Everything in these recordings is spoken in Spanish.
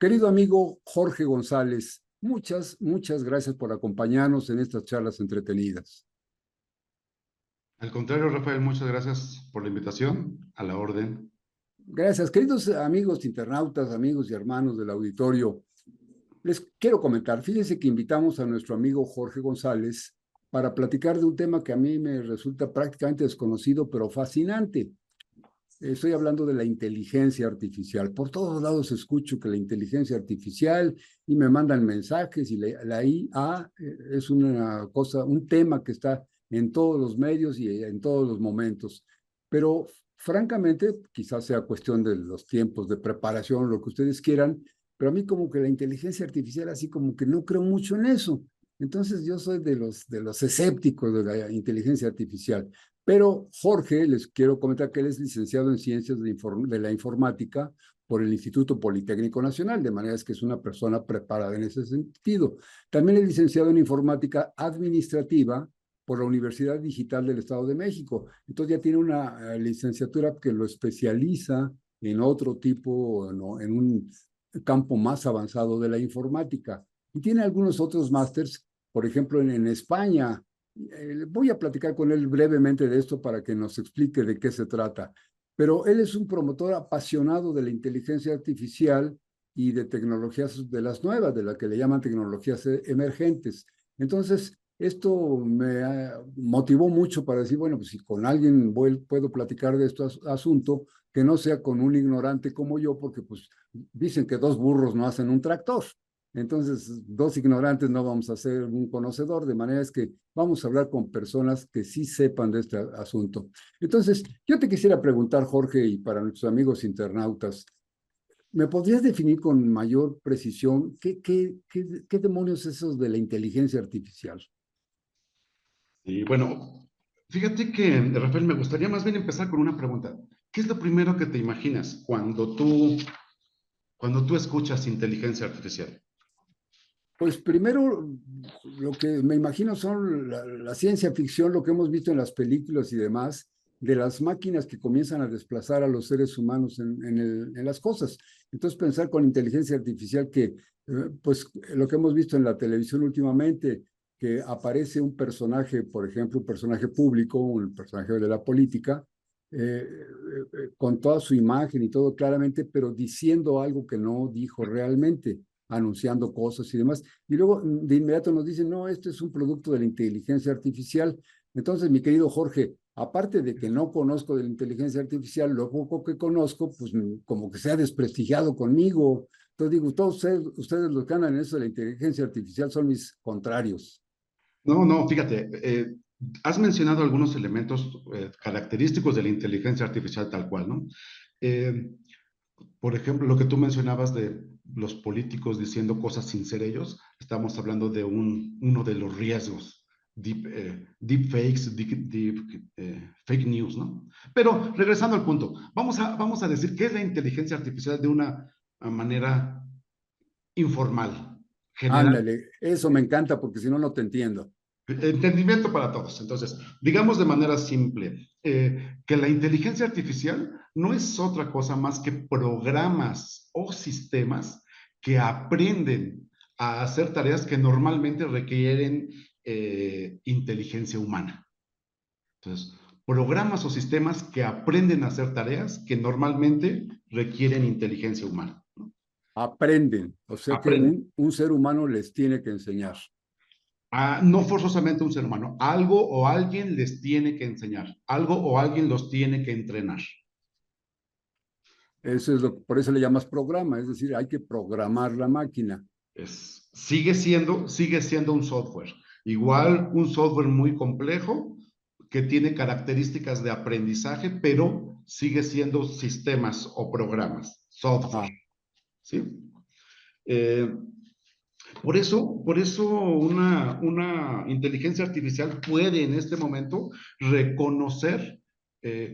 Querido amigo Jorge González, muchas gracias por acompañarnos en estas charlas entretenidas. Al contrario, Rafael, muchas gracias por la invitación. A la orden. Gracias, queridos amigos internautas, amigos y hermanos del auditorio. Les quiero comentar, fíjense que invitamos a nuestro amigo Jorge González para platicar de un tema que a mí me resulta prácticamente desconocido, pero fascinante. Estoy hablando de la inteligencia artificial. Por todos lados escucho que la inteligencia artificial y me mandan mensajes y la IA es una cosa, un tema que está en todos los medios y en todos los momentos. Pero francamente, quizás sea cuestión de los tiempos de preparación, lo que ustedes quieran, pero a mí como que la inteligencia artificial así como que no creo mucho en eso. Entonces yo soy de los escépticos de la inteligencia artificial. Pero Jorge, les quiero comentar que él es licenciado en Ciencias de la Informática por el Instituto Politécnico Nacional, de manera que es una persona preparada en ese sentido. También es licenciado en Informática Administrativa por la Universidad Digital del Estado de México. Entonces ya tiene una licenciatura que lo especializa en otro tipo, ¿no? En un campo más avanzado de la informática. Y tiene algunos otros másters, por ejemplo, en España. Voy a platicar con él brevemente de esto para que nos explique de qué se trata. Pero él es un promotor apasionado de la inteligencia artificial y de tecnologías de las nuevas, de las que le llaman tecnologías emergentes. Entonces, esto me motivó mucho para decir, bueno, pues si con alguien puedo platicar de este asunto, que no sea con un ignorante como yo, porque pues dicen que dos burros no hacen un tractor. Entonces, dos ignorantes no vamos a ser un conocedor, de manera es que vamos a hablar con personas que sí sepan de este asunto. Entonces, yo te quisiera preguntar, Jorge, y para nuestros amigos internautas, ¿me podrías definir con mayor precisión qué demonios es eso de la inteligencia artificial? Y bueno, fíjate que, Rafael, me gustaría más bien empezar con una pregunta. ¿Qué es lo primero que te imaginas cuando tú escuchas inteligencia artificial? Pues primero, lo que me imagino son la ciencia ficción, lo que hemos visto en las películas y demás, de las máquinas que comienzan a desplazar a los seres humanos en las cosas. Entonces, pensar con inteligencia artificial que, pues, lo que hemos visto en la televisión últimamente, que aparece un personaje, por ejemplo, un personaje público, un personaje de la política, con toda su imagen y todo claramente, pero diciendo algo que no dijo realmente, anunciando cosas y demás. Y luego de inmediato nos dicen, no, esto es un producto de la inteligencia artificial. Entonces, mi querido Jorge, aparte de que no conozco de la inteligencia artificial, lo poco que conozco, pues como que se ha desprestigiado conmigo. Entonces digo, todos ustedes los que andan en eso de la inteligencia artificial son mis contrarios. No, no, fíjate, has mencionado algunos elementos característicos de la inteligencia artificial tal cual, ¿no? Eh, por ejemplo, lo que tú mencionabas de los políticos diciendo cosas sin ser ellos, estamos hablando de uno de los riesgos, deep fakes, fake news, ¿no? Pero regresando al punto, vamos a decir qué es la inteligencia artificial de una manera informal, general. Ándale, eso me encanta porque si no, no te entiendo. Entendimiento para todos. Entonces, digamos de manera simple, que la inteligencia artificial no es otra cosa más que programas o sistemas que aprenden a hacer tareas que normalmente requieren inteligencia humana. Entonces, programas o sistemas que aprenden a hacer tareas que normalmente requieren inteligencia humana, ¿no? Aprenden, o sea que Aprenden. un ser humano les tiene que enseñar. No forzosamente un ser humano, algo o alguien les tiene que enseñar, algo o alguien los tiene que entrenar. Eso es por eso le llamas programa, es decir, hay que programar la máquina. Sigue siendo un software. Igual un software muy complejo que tiene características de aprendizaje, pero sigue siendo sistemas o programas, software, Ajá. ¿sí? Eh, por eso una inteligencia artificial puede en este momento reconocer,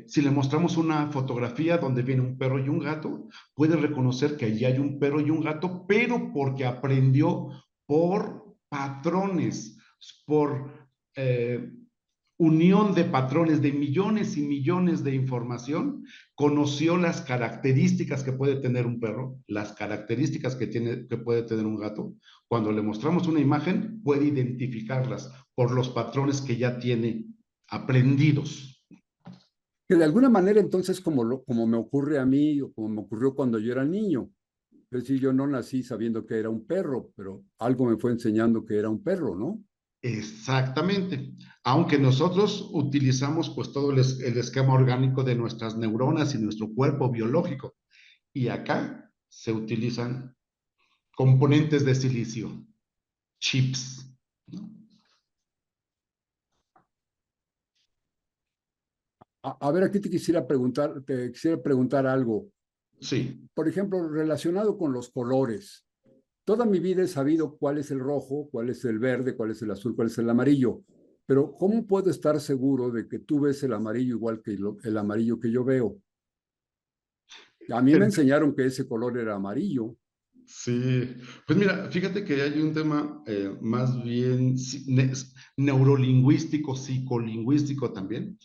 si le mostramos una fotografía donde viene un perro y un gato, puede reconocer que allí hay un perro y un gato, pero porque aprendió por patrones, por unión de patrones, de millones y millones de información, conoció las características que puede tener un perro, las características que puede tener un gato. Cuando le mostramos una imagen, puede identificarlas por los patrones que ya tiene aprendidos. Que de alguna manera entonces como me ocurre a mí o como me ocurrió cuando yo era niño. Es decir, yo no nací sabiendo que era un perro, pero algo me fue enseñando que era un perro, ¿no? Exactamente. Aunque nosotros utilizamos pues todo el esquema orgánico de nuestras neuronas y nuestro cuerpo biológico. Y acá se utilizan componentes de silicio, chips, ¿no? A ver, aquí te quisiera preguntar algo. Sí. Por ejemplo, relacionado con los colores. Toda mi vida he sabido cuál es el rojo, cuál es el verde, cuál es el azul, cuál es el amarillo. Pero ¿cómo puedo estar seguro de que tú ves el amarillo igual que el amarillo que yo veo? A mí me enseñaron que ese color era amarillo. Sí, pues mira, fíjate que hay un tema más bien neurolingüístico, psicolingüístico también,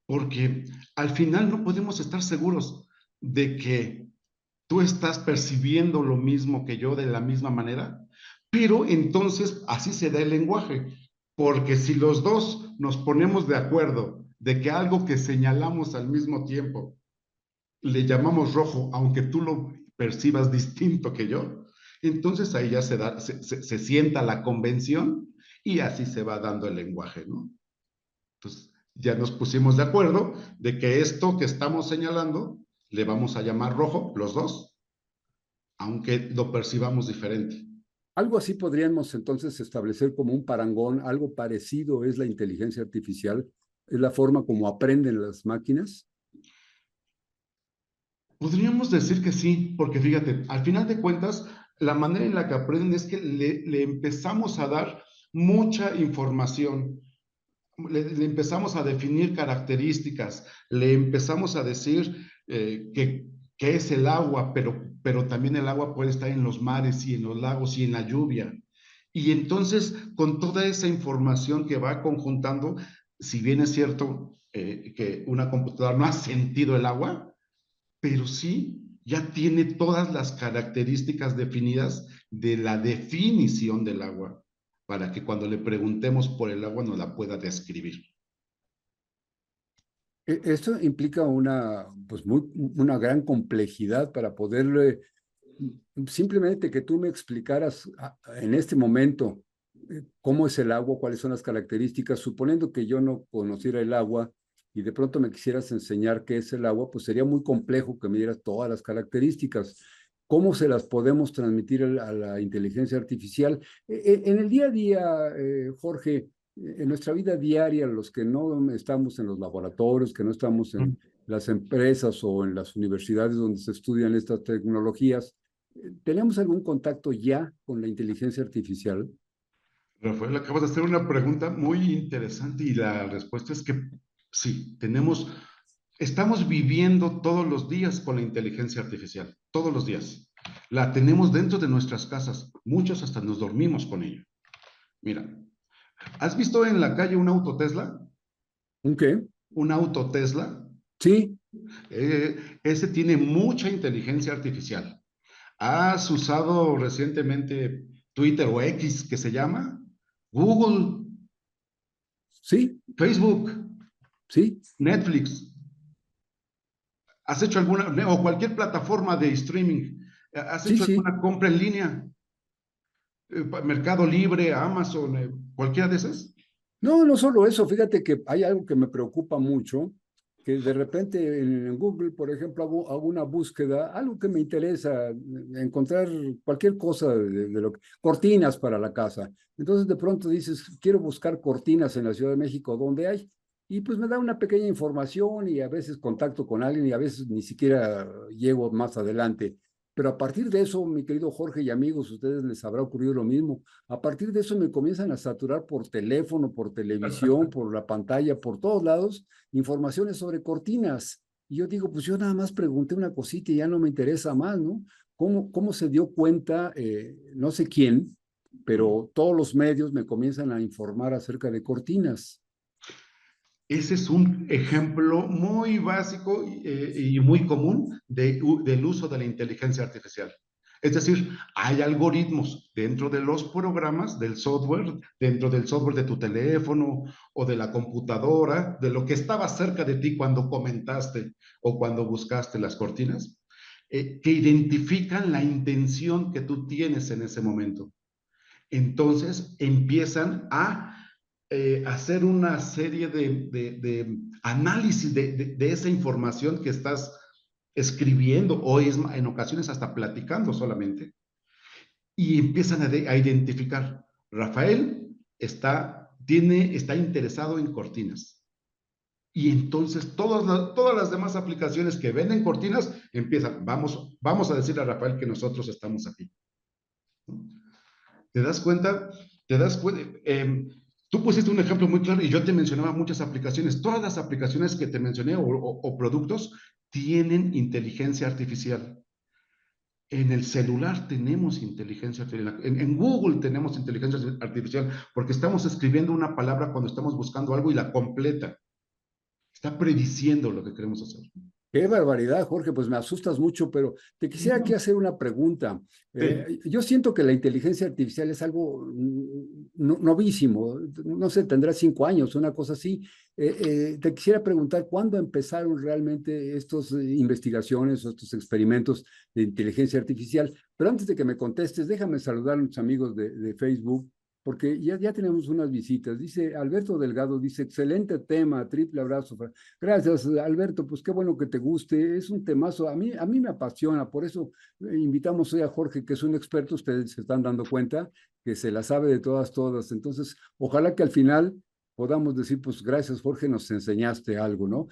porque al final no podemos estar seguros de que tú estás percibiendo lo mismo que yo de la misma manera, pero entonces así se da el lenguaje, porque si los dos nos ponemos de acuerdo de que algo que señalamos al mismo tiempo le llamamos rojo, aunque tú lo percibas distinto que yo, entonces ahí ya se sienta la convención y así se va dando el lenguaje, ¿no? Entonces ya nos pusimos de acuerdo de que esto que estamos señalando le vamos a llamar rojo, los dos, aunque lo percibamos diferente. Algo así podríamos entonces establecer como un parangón, algo parecido es la inteligencia artificial, es la forma como aprenden las máquinas. Podríamos decir que sí, porque fíjate, al final de cuentas, la manera en la que aprenden es que le empezamos a dar mucha información, le empezamos a definir características, le empezamos a decir que es el agua, pero también el agua puede estar en los mares y en los lagos y en la lluvia. Y entonces, con toda esa información que va conjuntando, si bien es cierto que una computadora no ha sentido el agua, pero sí ya tiene todas las características definidas de la definición del agua, para que cuando le preguntemos por el agua nos la pueda describir. Esto implica una gran complejidad para poderle, simplemente que tú me explicaras en este momento cómo es el agua, cuáles son las características, suponiendo que yo no conociera el agua y de pronto me quisieras enseñar qué es el agua, pues sería muy complejo que me dieras todas las características. ¿Cómo se las podemos transmitir a la inteligencia artificial? En el día a día, Jorge, en nuestra vida diaria, los que no estamos en los laboratorios, que no estamos en las empresas o en las universidades donde se estudian estas tecnologías, ¿tenemos algún contacto ya con la inteligencia artificial? Rafael, acabas de hacer una pregunta muy interesante y la respuesta es que sí, estamos viviendo todos los días con la inteligencia artificial, todos los días. La tenemos dentro de nuestras casas, muchos hasta nos dormimos con ella. Mira, ¿has visto en la calle un auto Tesla? ¿Un qué? Un auto Tesla. Sí, Ese tiene mucha inteligencia artificial. ¿Has usado recientemente Twitter o X que se llama? Google, sí, Facebook, sí, Netflix. ¿Has hecho alguna, o cualquier plataforma de streaming? ¿Has sí, hecho sí. alguna compra en línea? Mercado Libre, Amazon, cualquiera de esas. No, no solo eso, fíjate que hay algo que me preocupa mucho, que de repente en Google, por ejemplo, hago una búsqueda, algo que me interesa, encontrar cualquier cosa de lo que, cortinas para la casa. Entonces de pronto dices, quiero buscar cortinas en la Ciudad de México, ¿dónde hay? Y pues me da una pequeña información y a veces contacto con alguien y a veces ni siquiera llego más adelante. Pero a partir de eso, mi querido Jorge y amigos, a ustedes les habrá ocurrido lo mismo. A partir de eso me comienzan a saturar por teléfono, por televisión, por la pantalla, por todos lados, informaciones sobre cortinas. Y yo digo, pues yo nada más pregunté una cosita y ya no me interesa más, ¿no? ¿Cómo se dio cuenta, no sé quién, pero todos los medios me comienzan a informar acerca de cortinas? Ese es un ejemplo muy básico y muy común del uso de la inteligencia artificial. Es decir, hay algoritmos dentro de los programas del software, dentro del software de tu teléfono o de la computadora, de lo que estaba cerca de ti cuando comentaste o cuando buscaste las cortinas, que identifican la intención que tú tienes en ese momento. Entonces empiezan a hacer una serie de análisis de esa información que estás escribiendo o en ocasiones hasta platicando solamente y empiezan a identificar, Rafael está interesado en cortinas. Y entonces todas las demás aplicaciones que venden cortinas empiezan, vamos a decirle a Rafael que nosotros estamos aquí. ¿Te das cuenta? ¿Te das cuenta? Tú pusiste un ejemplo muy claro y yo te mencionaba muchas aplicaciones. Todas las aplicaciones que te mencioné o productos tienen inteligencia artificial. En el celular tenemos inteligencia artificial. En Google tenemos inteligencia artificial porque estamos escribiendo una palabra cuando estamos buscando algo y la completa. Está prediciendo lo que queremos hacer. Qué barbaridad, Jorge, pues me asustas mucho, pero te quisiera aquí hacer una pregunta. Sí. Yo siento que la inteligencia artificial es algo novísimo, no sé, tendrá 5 años, una cosa así. Te quisiera preguntar, ¿cuándo empezaron realmente estas investigaciones o estos experimentos de inteligencia artificial? Pero antes de que me contestes, déjame saludar a nuestros amigos de Facebook, porque ya tenemos unas visitas. Dice Alberto Delgado, dice, excelente tema, triple abrazo. Gracias, Alberto. Pues qué bueno que te guste. Es un temazo. A mí me apasiona. Por eso invitamos hoy a Jorge, que es un experto. Ustedes se están dando cuenta que se la sabe de todas, todas. Entonces, ojalá que al final podamos decir, pues gracias, Jorge, nos enseñaste algo, ¿no?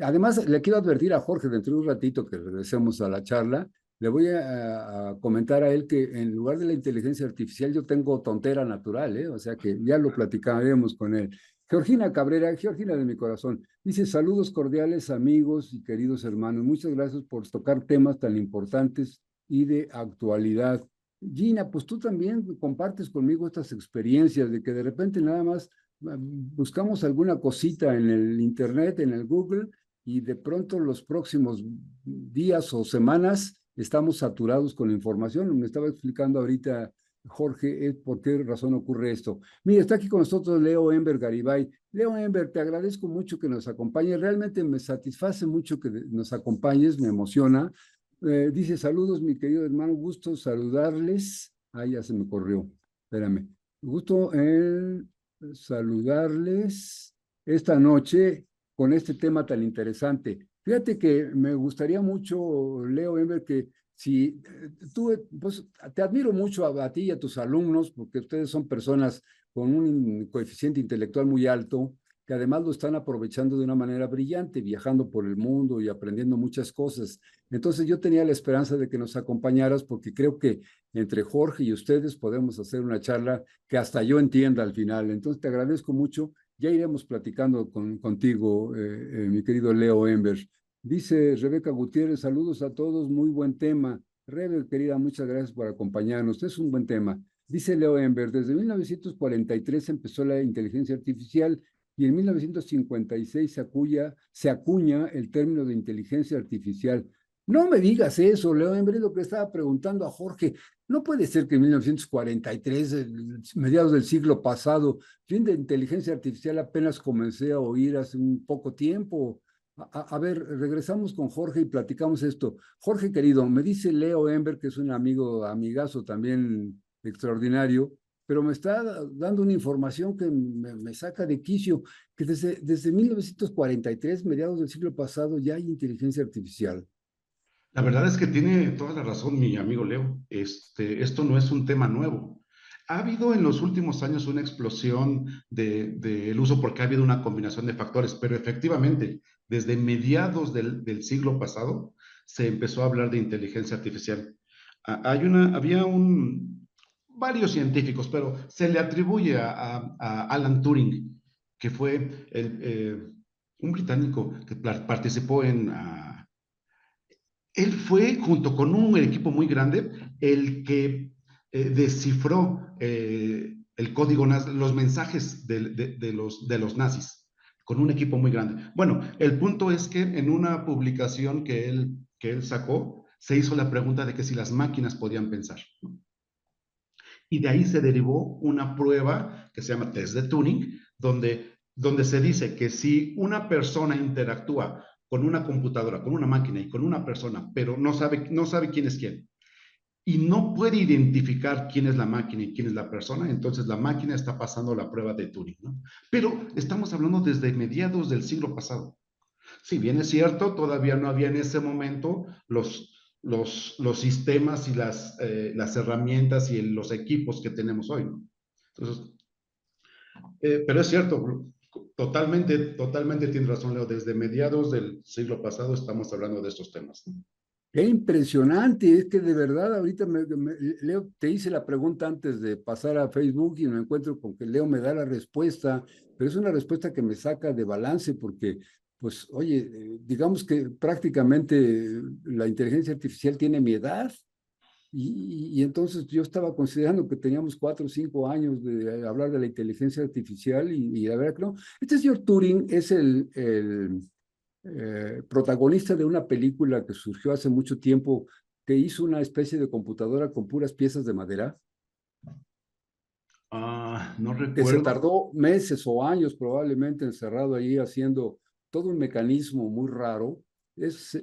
Además, le quiero advertir a Jorge dentro de un ratito que regresemos a la charla. Le voy a comentar a él que en lugar de la inteligencia artificial yo tengo tontera natural, ¿eh? O sea que ya lo platicaremos con él. Georgina Cabrera, Georgina de mi corazón, dice saludos cordiales amigos y queridos hermanos. Muchas gracias por tocar temas tan importantes y de actualidad. Gina, pues tú también compartes conmigo estas experiencias de que de repente nada más buscamos alguna cosita en el internet, en el Google, y de pronto los próximos días o semanas estamos saturados con información. Me estaba explicando ahorita Jorge, ¿por qué razón ocurre esto? Mira, está aquí con nosotros Leo Ember Garibay. Leo Ember, te agradezco mucho que nos acompañes. Realmente me satisface mucho que nos acompañes, me emociona. Dice, saludos, mi querido hermano, gusto saludarles. Ah, ya se me corrió. Espérame. Gusto en saludarles esta noche con este tema tan interesante. Fíjate que me gustaría mucho, Leo Ember, que si tú, pues te admiro mucho a ti y a tus alumnos, porque ustedes son personas con un coeficiente intelectual muy alto, que además lo están aprovechando de una manera brillante, viajando por el mundo y aprendiendo muchas cosas. Entonces yo tenía la esperanza de que nos acompañaras, porque creo que entre Jorge y ustedes podemos hacer una charla que hasta yo entienda al final. Entonces te agradezco mucho. Ya iremos platicando contigo, mi querido Leo Ember. Dice Rebeca Gutiérrez, saludos a todos, muy buen tema. Rebe, querida, muchas gracias por acompañarnos. Es un buen tema. Dice Leo Ember, desde 1943 empezó la inteligencia artificial y en 1956 se acuña el término de inteligencia artificial. No me digas eso, Leo Ember, es lo que estaba preguntando a Jorge. No puede ser que en 1943, mediados del siglo pasado, fin de inteligencia artificial apenas comencé a oír hace un poco tiempo. A ver, regresamos con Jorge y platicamos esto. Jorge, querido, me dice Leo Ember, que es un amigo, amigazo también extraordinario, pero me está dando una información que me saca de quicio, que desde 1943, mediados del siglo pasado, ya hay inteligencia artificial. La verdad es que tiene toda la razón mi amigo Leo. Esto no es un tema nuevo. Ha habido en los últimos años una explosión del uso porque ha habido una combinación de factores, pero efectivamente, desde mediados del siglo pasado se empezó a hablar de inteligencia artificial. Varios científicos, pero se le atribuye a Alan Turing, que fue un británico que participó él fue, junto con un equipo muy grande, el que descifró el código nazi, los mensajes de los nazis. con un equipo muy grande. Bueno, el punto es que en una publicación que él sacó, se hizo la pregunta de que si las máquinas podían pensar, ¿no? Y de ahí se derivó una prueba que se llama test de Turing, donde se dice que si una persona interactúa con una computadora, con una máquina y con una persona, pero no sabe quién es quién, y no puede identificar quién es la máquina y quién es la persona, entonces la máquina está pasando la prueba de Turing, ¿no? Pero estamos hablando desde mediados del siglo pasado. Si bien es cierto, todavía no había en ese momento los sistemas y las herramientas y los equipos que tenemos hoy, ¿no? Entonces, pero es cierto, totalmente tienes razón, Leo. Desde mediados del siglo pasado estamos hablando de estos temas, ¿no? Qué impresionante, es que de verdad ahorita Leo, te hice la pregunta antes de pasar a Facebook y me encuentro con que Leo me da la respuesta, pero es una respuesta que me saca de balance porque, pues, oye, digamos que prácticamente la inteligencia artificial tiene mi edad y entonces yo estaba considerando que teníamos 4 o 5 años de hablar de la inteligencia artificial y la verdad que no. Este señor Turing es el protagonista de una película que surgió hace mucho tiempo, que hizo una especie de computadora con puras piezas de madera, No que se recuerdo. tardó meses o años probablemente encerrado ahí haciendo todo un mecanismo muy raro.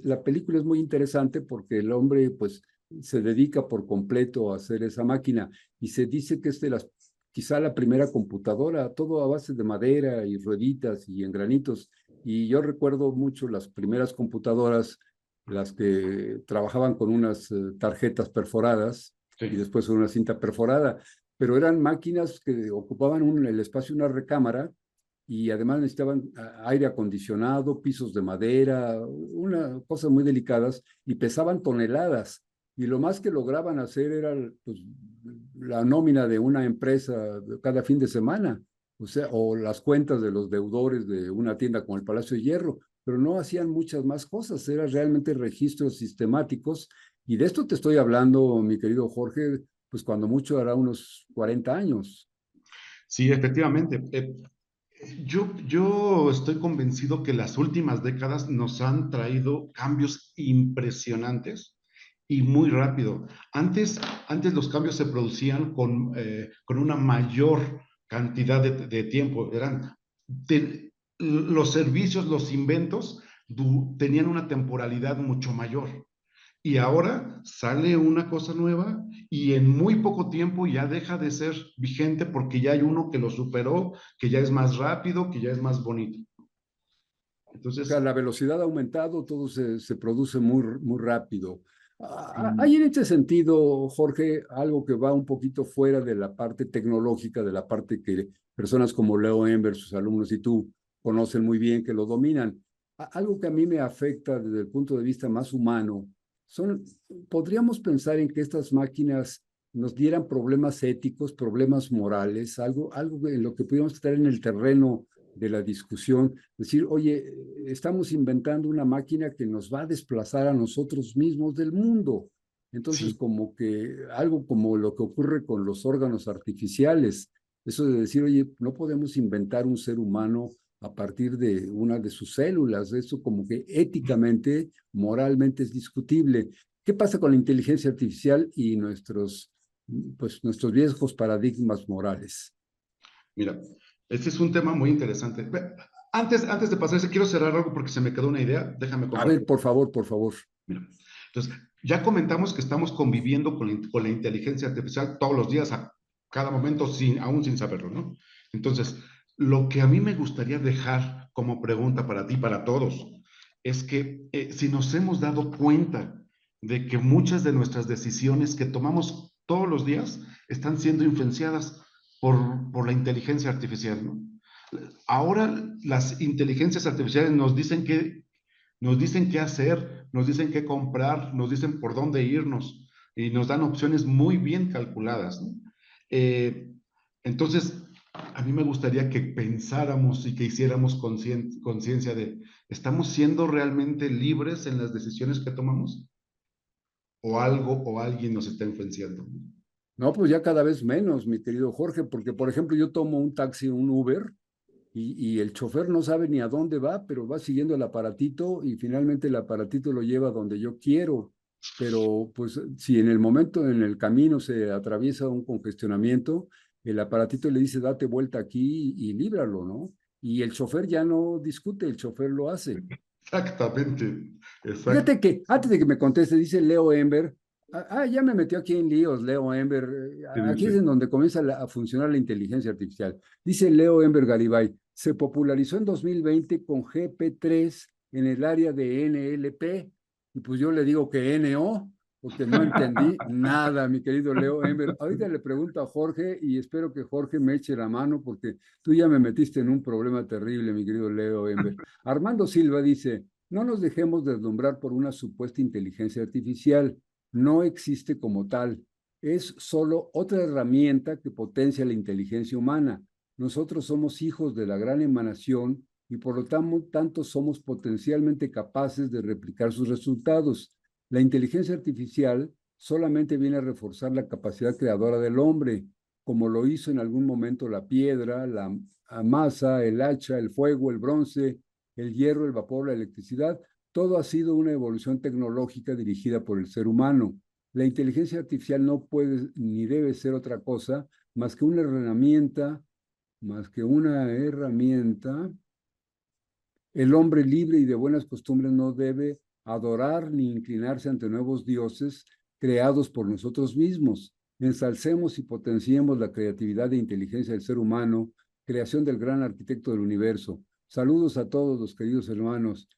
La película es muy interesante porque el hombre pues se dedica por completo a hacer esa máquina y se dice que es de quizá la primera computadora, todo a base de madera y rueditas y en granitos. Y yo recuerdo mucho las primeras computadoras, las que trabajaban con unas tarjetas perforadas y Sí. después una cinta perforada, pero eran máquinas que ocupaban el espacio de una recámara y además necesitaban aire acondicionado, pisos de madera, una cosa muy delicadas y pesaban toneladas. Y lo más que lograban hacer era pues, la nómina de una empresa cada fin de semana, o sea, o las cuentas de los deudores de una tienda como el Palacio de Hierro, pero no hacían muchas más cosas, eran realmente registros sistemáticos. Y de esto te estoy hablando, mi querido Jorge, pues cuando mucho hará unos 40 años. Sí, efectivamente. Yo estoy convencido que las últimas décadas nos han traído cambios impresionantes y muy rápido. Antes los cambios se producían con una mayor cantidad de tiempo. Los servicios, los inventos tenían una temporalidad mucho mayor. Y ahora sale una cosa nueva y en muy poco tiempo ya deja de ser vigente porque ya hay uno que lo superó, que ya es más rápido, que ya es más bonito. O sea, Entonces, la velocidad ha aumentado, todo se produce muy rápido. sí, Hay en este sentido, Jorge, algo que va un poquito fuera de la parte tecnológica, de la parte que personas como Leo Ember, sus alumnos y tú conocen muy bien, que lo dominan. Algo que a mí me afecta desde el punto de vista más humano, son, podríamos pensar en que estas máquinas nos dieran problemas éticos, problemas morales, algo en lo que pudiéramos estar en el terreno de la discusión, decir, oye, estamos inventando una máquina que nos va a desplazar a nosotros mismos del mundo. Entonces, sí, como que algo como lo que ocurre con los órganos artificiales, eso de decir, oye, no podemos inventar un ser humano a partir de una de sus células, eso como que éticamente, moralmente es discutible. ¿Qué pasa con la inteligencia artificial y nuestros viejos paradigmas morales? mira, este es un tema muy interesante. Antes de pasar ese, quiero cerrar algo porque se me quedó una idea. Déjame A ver, compartir. por favor, por favor. Mira, entonces, ya comentamos que estamos conviviendo con la inteligencia artificial todos los días, a cada momento, aún sin saberlo, ¿no? Entonces, lo que a mí me gustaría dejar como pregunta para ti, para todos, es que si nos hemos dado cuenta de que muchas de nuestras decisiones que tomamos todos los días están siendo influenciadas por la inteligencia artificial, ¿no? Ahora las inteligencias artificiales nos dicen qué hacer, nos dicen qué comprar, nos dicen por dónde irnos y nos dan opciones muy bien calculadas, ¿no? Eh, entonces, a mí me gustaría que pensáramos y que hiciéramos conciencia de, ¿estamos siendo realmente libres en las decisiones que tomamos? ¿O algo o alguien nos está influenciando? No, pues ya cada vez menos, mi querido Jorge, porque por ejemplo yo tomo un taxi, un Uber, y el chofer no sabe ni a dónde va, pero va siguiendo el aparatito y finalmente el aparatito lo lleva donde yo quiero. Pero pues si en el momento, en el camino se atraviesa un congestionamiento, el aparatito le dice, date vuelta aquí y líbralo, ¿no? Y el chofer ya no discute, el chofer lo hace. Exactamente, exacto. Fíjate que antes de que me conteste, dice Leo Ember, ya me metió aquí en líos, Leo Ember, ¿Qué aquí es dice? en donde comienza a funcionar la inteligencia artificial. Dice Leo Ember Garibay, se popularizó en 2020 con GP3 en el área de NLP, y pues yo le digo que NO, porque no entendí nada, mi querido Leo Ember. Ahorita le pregunto a Jorge y espero que Jorge me eche la mano, porque tú ya me metiste en un problema terrible, mi querido Leo Ember. Armando Silva dice, no nos dejemos deslumbrar por una supuesta inteligencia artificial. No existe como tal. Es solo otra herramienta que potencia la inteligencia humana. Nosotros somos hijos de la gran emanación y por lo tanto somos potencialmente capaces de replicar sus resultados. La inteligencia artificial solamente viene a reforzar la capacidad creadora del hombre, como lo hizo en algún momento la piedra, la masa, el hacha, el fuego, el bronce, el hierro, el vapor, la electricidad, todo ha sido una evolución tecnológica dirigida por el ser humano. La inteligencia artificial no puede ni debe ser otra cosa más que una herramienta, más que una herramienta. El hombre libre y de buenas costumbres no debe adorar ni inclinarse ante nuevos dioses creados por nosotros mismos. Ensalcemos y potenciemos la creatividad e inteligencia del ser humano, creación del gran arquitecto del universo. Saludos a todos los queridos hermanos.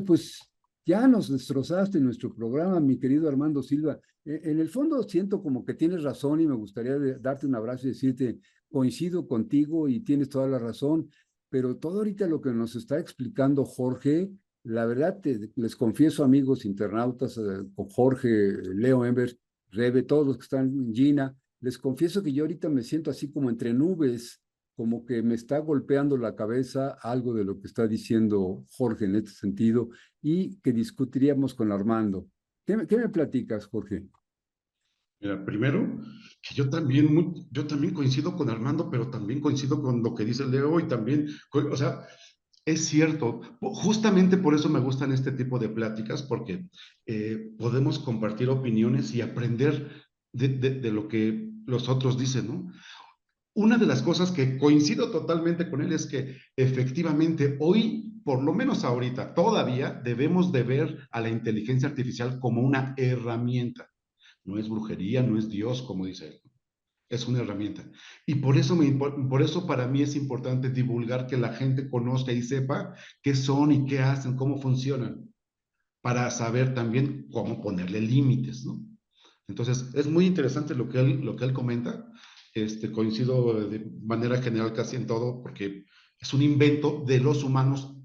Pues ya nos destrozaste nuestro programa, mi querido Armando Silva. En el fondo siento como que tienes razón y me gustaría darte un abrazo y decirte, coincido contigo y tienes toda la razón, pero todo ahorita lo que nos está explicando Jorge, la verdad, les confieso, amigos internautas, con Jorge, Leo Ember, Rebe, todos los que están en Gina, les confieso que yo ahorita me siento así como entre nubes, como que me está golpeando la cabeza algo de lo que está diciendo Jorge en este sentido y que discutiríamos con Armando. ¿Qué me platicas, Jorge? Mira, primero, que yo también coincido con Armando, pero también coincido con lo que dice Leo y también, o sea, es cierto, justamente por eso me gustan este tipo de pláticas, porque podemos compartir opiniones y aprender de lo que los otros dicen, ¿no? Una de las cosas que coincido totalmente con él es que efectivamente hoy, por lo menos ahorita, todavía debemos de ver a la inteligencia artificial como una herramienta. No es brujería, no es Dios, como dice él. Es una herramienta. Y por eso para mí es importante divulgar que la gente conozca y sepa qué son y qué hacen, cómo funcionan, para saber también cómo ponerle límites, ¿no? Entonces, es muy interesante lo que él comenta. Coincido de manera general casi en todo, porque es un invento de los humanos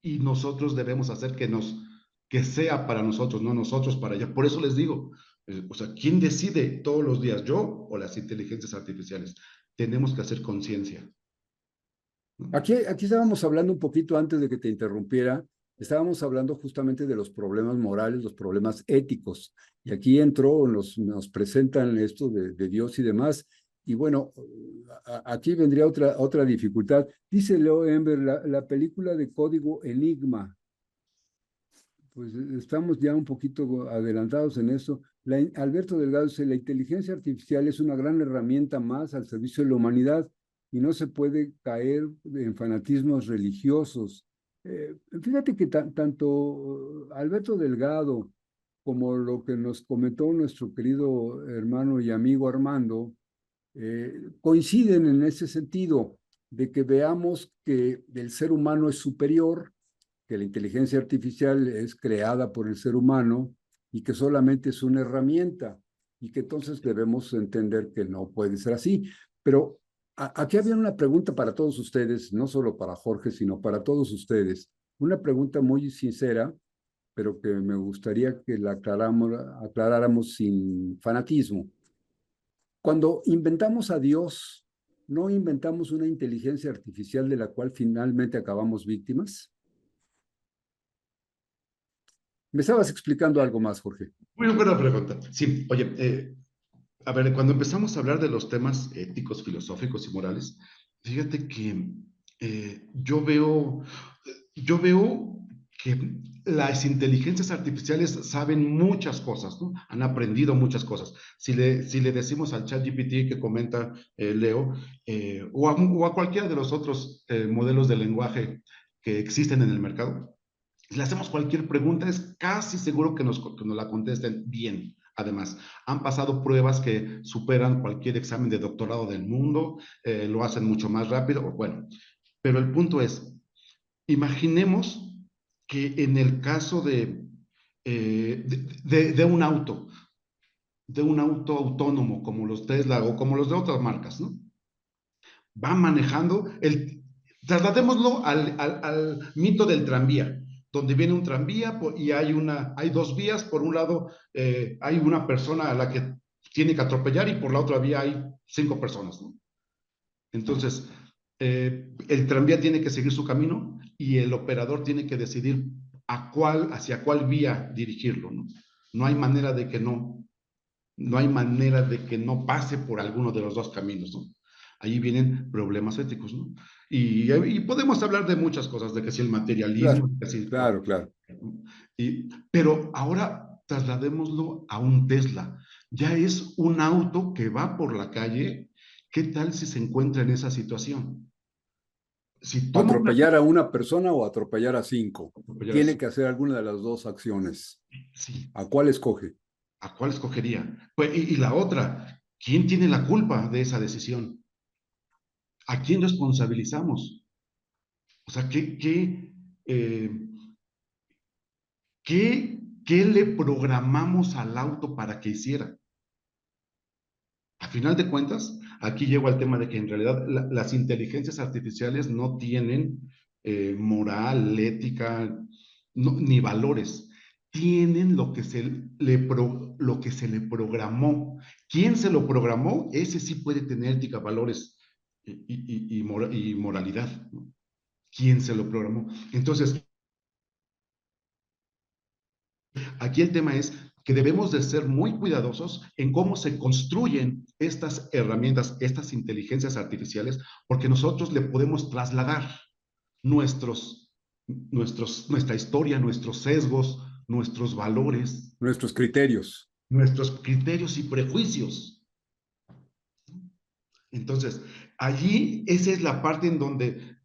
y nosotros debemos hacer que sea para nosotros, no nosotros para allá. Por eso les digo, o sea, ¿quién decide todos los días, yo o las inteligencias artificiales? Tenemos que hacer conciencia, ¿no? Aquí estábamos hablando un poquito antes de que te interrumpiera, estábamos hablando justamente de los problemas morales, los problemas éticos, y aquí entró, nos presentan esto de Dios y demás, y bueno, aquí vendría otra dificultad. Dice Leo Ember, la película de Código Enigma, pues estamos ya un poquito adelantados en eso. Alberto Delgado dice, la inteligencia artificial es una gran herramienta más al servicio de la humanidad y no se puede caer en fanatismos religiosos. Fíjate que tanto Alberto Delgado como lo que nos comentó nuestro querido hermano y amigo Armando, coinciden en ese sentido, de que veamos que el ser humano es superior, que la inteligencia artificial es creada por el ser humano y que solamente es una herramienta y que entonces debemos entender que no puede ser así. Pero aquí había una pregunta para todos ustedes, no solo para Jorge, sino para todos ustedes. Una pregunta muy sincera, pero que me gustaría que la aclaráramos sin fanatismo. Cuando inventamos a Dios, ¿no inventamos una inteligencia artificial de la cual finalmente acabamos víctimas? Me estabas explicando algo más, Jorge. Muy buena pregunta. Sí, oye, a ver, cuando empezamos a hablar de los temas éticos, filosóficos y morales, fíjate que Yo veo que las inteligencias artificiales saben muchas cosas, ¿no? Han aprendido muchas cosas. Si le decimos al ChatGPT que comenta Leo, o a cualquiera de los otros modelos de lenguaje que existen en el mercado, si le hacemos cualquier pregunta, es casi seguro que nos la contesten bien. Además, han pasado pruebas que superan cualquier examen de doctorado del mundo, lo hacen mucho más rápido. Bueno, pero el punto es, imaginemos que en el caso de un auto autónomo como los Tesla o como los de otras marcas, ¿no? Va manejando, trasladémoslo al mito del tranvía, donde viene un tranvía y hay dos vías. Por un lado hay una persona a la que tiene que atropellar y por la otra vía hay 5 personas, ¿no? Entonces, el tranvía tiene que seguir su camino y el operador tiene que decidir hacia cuál vía dirigirlo, ¿no? No hay manera de que no hay manera de que no pase por alguno de los dos caminos, ¿no? Ahí vienen problemas éticos, ¿no? Y podemos hablar de muchas cosas, de que si el materialismo, Claro, que si, claro, claro. pero ahora trasladémoslo a un Tesla. Ya es un auto que va por la calle. ¿Qué tal si se encuentra en esa situación? Si toma una... Atropellar a una persona o atropellar a cinco. Tiene Atropellar. que hacer alguna de las dos acciones. Sí, ¿A cuál escoge? ¿a cuál escogería? Pues, y la otra, ¿quién tiene la culpa de esa decisión? ¿A quién responsabilizamos? O sea, eh, ¿qué le programamos al auto para que hiciera? A final de cuentas, aquí llego al tema de que en realidad las inteligencias artificiales no tienen moral, ética, ni valores. Tienen lo que se le programó. ¿Quién se lo programó? Ese sí puede tener ética, valores y moralidad, ¿no? ¿Quién se lo programó? Entonces, aquí el tema es que debemos de ser muy cuidadosos en cómo se construyen estas herramientas, estas inteligencias artificiales, porque nosotros le podemos trasladar nuestra historia, nuestros sesgos, nuestros valores, Nuestros criterios. nuestros criterios y prejuicios. Entonces, allí esa es la parte en donde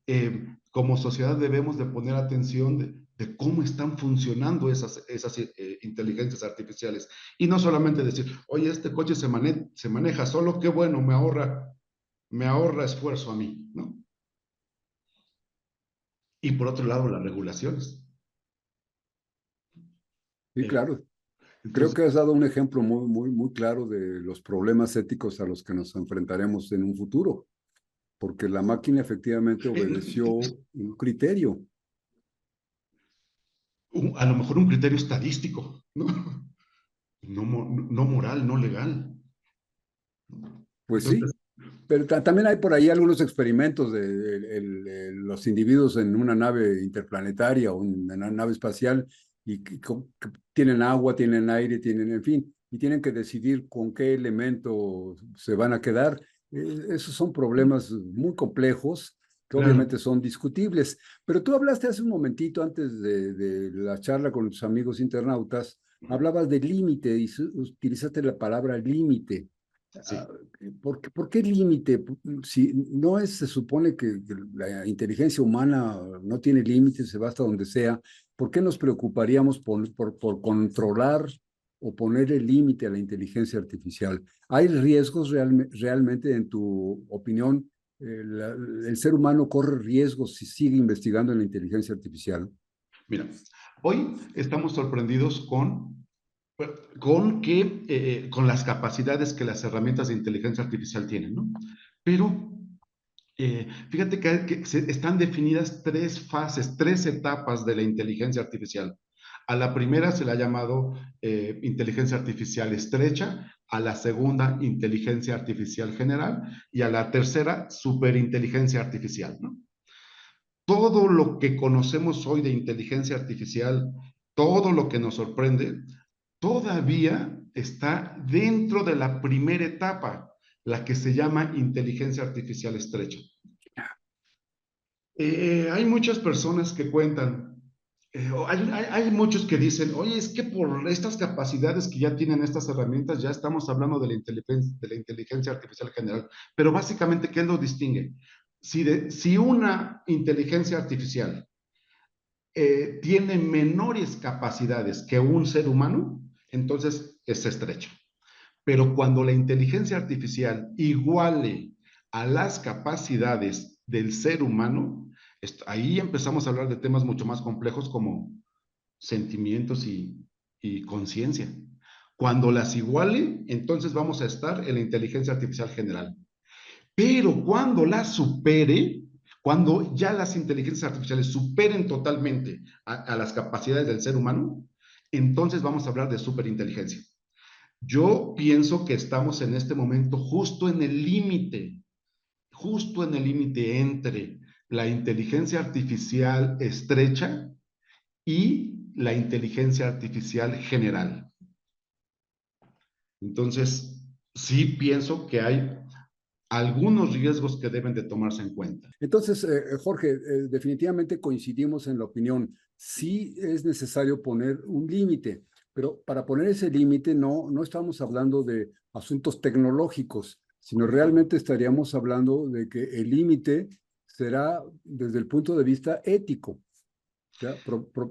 como sociedad debemos de poner atención de cómo están funcionando esas inteligencias artificiales. Y no solamente decir, oye, este coche se maneja solo, qué bueno, me ahorra esfuerzo a mí, ¿no? Y por otro lado, las regulaciones. Sí, Eh, claro. Creo entonces, que has dado un ejemplo muy, muy, muy claro de los problemas éticos a los que nos enfrentaremos en un futuro, porque la máquina efectivamente obedeció un criterio. a lo mejor un criterio estadístico, ¿no? No moral, no legal. Pues Entonces, sí, pero también hay por ahí algunos experimentos de los individuos en una nave interplanetaria o en una nave espacial y que tienen agua, tienen aire, tienen, en fin, y tienen que decidir con qué elemento se van a quedar. Esos son problemas muy complejos que claro, obviamente son discutibles. Pero tú hablaste hace un momentito antes de la charla con tus amigos internautas, hablabas de límite y utilizaste la palabra límite. Ah, sí. ¿por qué límite? Si no es, se supone que la inteligencia humana no tiene límites, se va hasta donde sea, ¿por qué nos preocuparíamos por controlar o poner el límite a la inteligencia artificial? ¿Hay riesgos realmente, en tu opinión? ¿El ser humano corre riesgos si sigue investigando en la inteligencia artificial? Mira, hoy estamos sorprendidos con las capacidades que las herramientas de inteligencia artificial tienen, ¿no? Pero fíjate que están definidas 3 fases, 3 etapas de la inteligencia artificial. A la primera se le ha llamado inteligencia artificial estrecha, a la segunda inteligencia artificial general y a la tercera superinteligencia artificial, ¿no? Todo lo que conocemos hoy de inteligencia artificial, todo lo que nos sorprende, todavía está dentro de la primera etapa, la que se llama inteligencia artificial estrecha. Hay muchas personas que cuentan, hay muchos que dicen, oye, es que por estas capacidades que ya tienen estas herramientas, ya estamos hablando de la inteligencia artificial general. Pero básicamente, ¿qué lo distingue? Si una inteligencia artificial tiene menores capacidades que un ser humano, entonces es estrecha. Pero cuando la inteligencia artificial iguale a las capacidades del ser humano, ahí empezamos a hablar de temas mucho más complejos como sentimientos y conciencia. Cuando las iguale, entonces vamos a estar en la inteligencia artificial general. Pero cuando la supere, cuando ya las inteligencias artificiales superen totalmente a las capacidades del ser humano, entonces vamos a hablar de superinteligencia. Yo pienso que estamos en este momento justo en el límite entre la inteligencia artificial estrecha y la inteligencia artificial general. Entonces, sí pienso que hay algunos riesgos que deben de tomarse en cuenta. Entonces, Jorge, definitivamente coincidimos en la opinión. Sí es necesario poner un límite, pero para poner ese límite no estamos hablando de asuntos tecnológicos, sino realmente estaríamos hablando de que el límite será desde el punto de vista ético. ¿Ya?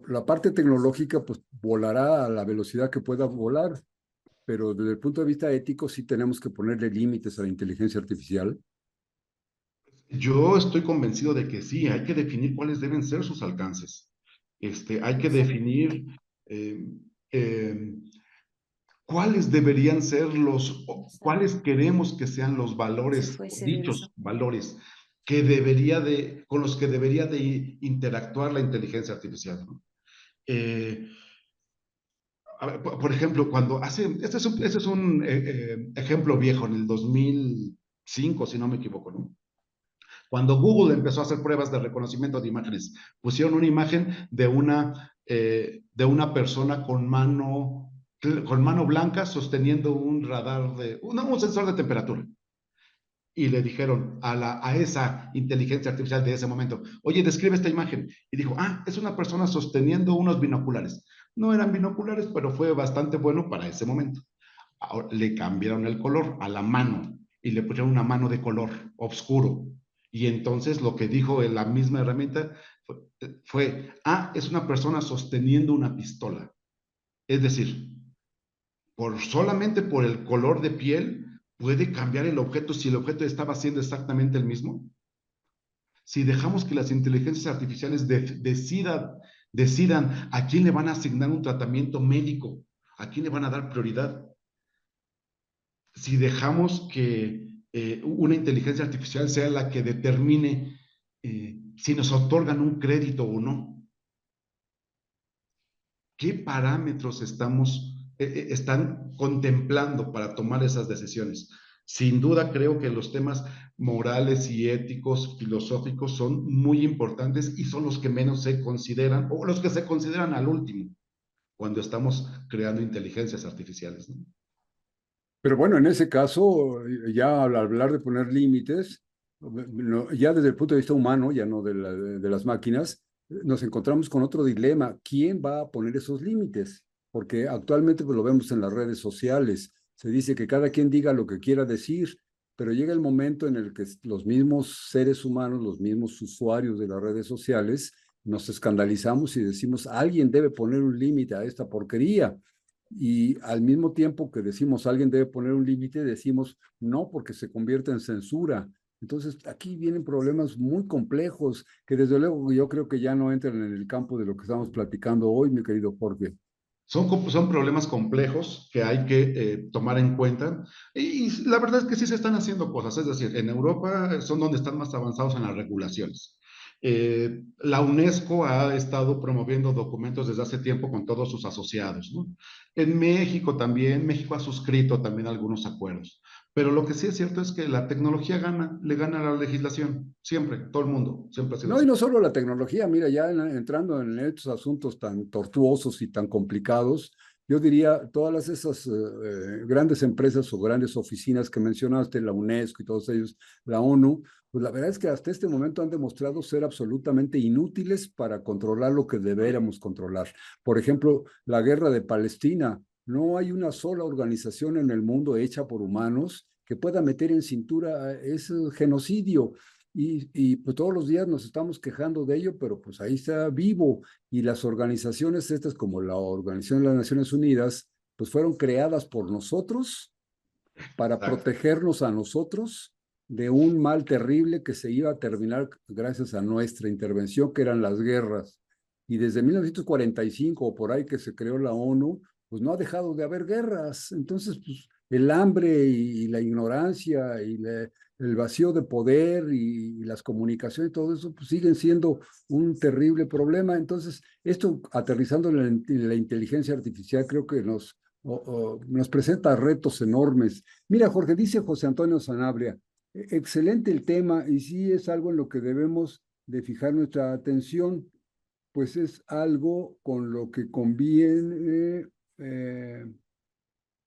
La parte tecnológica pues volará a la velocidad que pueda volar, pero desde el punto de vista ético sí tenemos que ponerle límites a la inteligencia artificial. Yo estoy convencido de que sí, hay que definir cuáles deben ser sus alcances. Hay que definir eh, eh, cuáles deberían ser cuáles queremos que sean los valores, dichos valores, con los que debería de interactuar la inteligencia artificial, ¿no? Eh, por ejemplo, este es un ejemplo viejo, en el 2005, si no me equivoco, ¿no? Cuando Google empezó a hacer pruebas de reconocimiento de imágenes, pusieron una imagen de una persona con mano blanca sosteniendo un un sensor de temperatura. Y le dijeron a esa inteligencia artificial de ese momento, oye, describe esta imagen. Y dijo, es una persona sosteniendo unos binoculares. No eran binoculares, pero fue bastante bueno para ese momento. Ahora, le cambiaron el color a la mano y le pusieron una mano de color oscuro. Y entonces lo que dijo en la misma herramienta es una persona sosteniendo una pistola. Es decir, solamente por el color de piel puede cambiar el objeto si el objeto estaba siendo exactamente el mismo. Si dejamos que las inteligencias artificiales decidan a quién le van a asignar un tratamiento médico, a quién le van a dar prioridad, si dejamos que una inteligencia artificial sea la que determine si nos otorgan un crédito o no, ¿qué parámetros están contemplando para tomar esas decisiones? Sin duda creo que los temas morales y éticos, filosóficos, son muy importantes y son los que menos se consideran, o los que se consideran al último, cuando estamos creando inteligencias artificiales, ¿no? Pero bueno, en ese caso, ya al hablar de poner límites, ya desde el punto de vista humano, ya no de las máquinas, nos encontramos con otro dilema. ¿Quién va a poner esos límites? Porque actualmente pues, lo vemos en las redes sociales. Se dice que cada quien diga lo que quiera decir, pero llega el momento en el que los mismos seres humanos, los mismos usuarios de las redes sociales, nos escandalizamos y decimos, alguien debe poner un límite a esta porquería. Y al mismo tiempo que decimos alguien debe poner un límite, decimos no porque se convierte en censura. Entonces, aquí vienen problemas muy complejos que desde luego yo creo que ya no entran en el campo de lo que estamos platicando hoy, mi querido Jorge. Son problemas complejos que hay que tomar en cuenta y la verdad es que sí se están haciendo cosas, es decir, en Europa son donde están más avanzados en las regulaciones. La UNESCO ha estado promoviendo documentos desde hace tiempo con todos sus asociados, ¿no? En México también, México ha suscrito también algunos acuerdos, pero lo que sí es cierto es que la tecnología le gana a la legislación, siempre, todo el mundo, siempre ha sido No, y así. no solo la tecnología, mira, ya entrando en estos asuntos tan tortuosos y tan complicados, yo diría todas esas grandes empresas o grandes oficinas que mencionaste, la UNESCO y todos ellos, la ONU, pues la verdad es que hasta este momento han demostrado ser absolutamente inútiles para controlar lo que deberíamos controlar. Por ejemplo, la guerra de Palestina. No hay una sola organización en el mundo hecha por humanos que pueda meter en cintura ese genocidio. Pues todos los días nos estamos quejando de ello, pero pues ahí está vivo. Y las organizaciones estas, como la Organización de las Naciones Unidas, pues fueron creadas por nosotros para Exacto. protegernos a nosotros de un mal terrible que se iba a terminar gracias a nuestra intervención, que eran las guerras. Y desde 1945 o por ahí que se creó la ONU, pues no ha dejado de haber guerras. Entonces, pues el hambre y la ignorancia y el vacío de poder y las comunicaciones y todo eso pues siguen siendo un terrible problema. Entonces, esto aterrizando en la inteligencia artificial creo que nos presenta retos enormes. Mira, Jorge, dice José Antonio Sanabria, excelente el tema y sí es algo en lo que debemos de fijar nuestra atención, pues es algo con lo que conviene,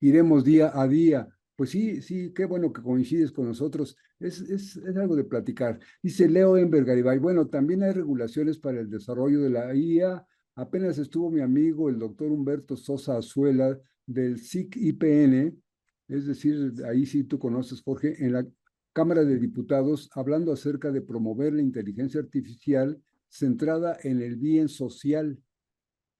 iremos día a día. Pues sí, sí, qué bueno que coincides con nosotros. Es algo de platicar. Dice Leo Enver Garibay, bueno, también hay regulaciones para el desarrollo de la IA. Apenas estuvo mi amigo, el doctor Humberto Sosa Azuela, del SIC-IPN, es decir, ahí sí tú conoces, Jorge, en la Cámara de Diputados, hablando acerca de promover la inteligencia artificial centrada en el bien social.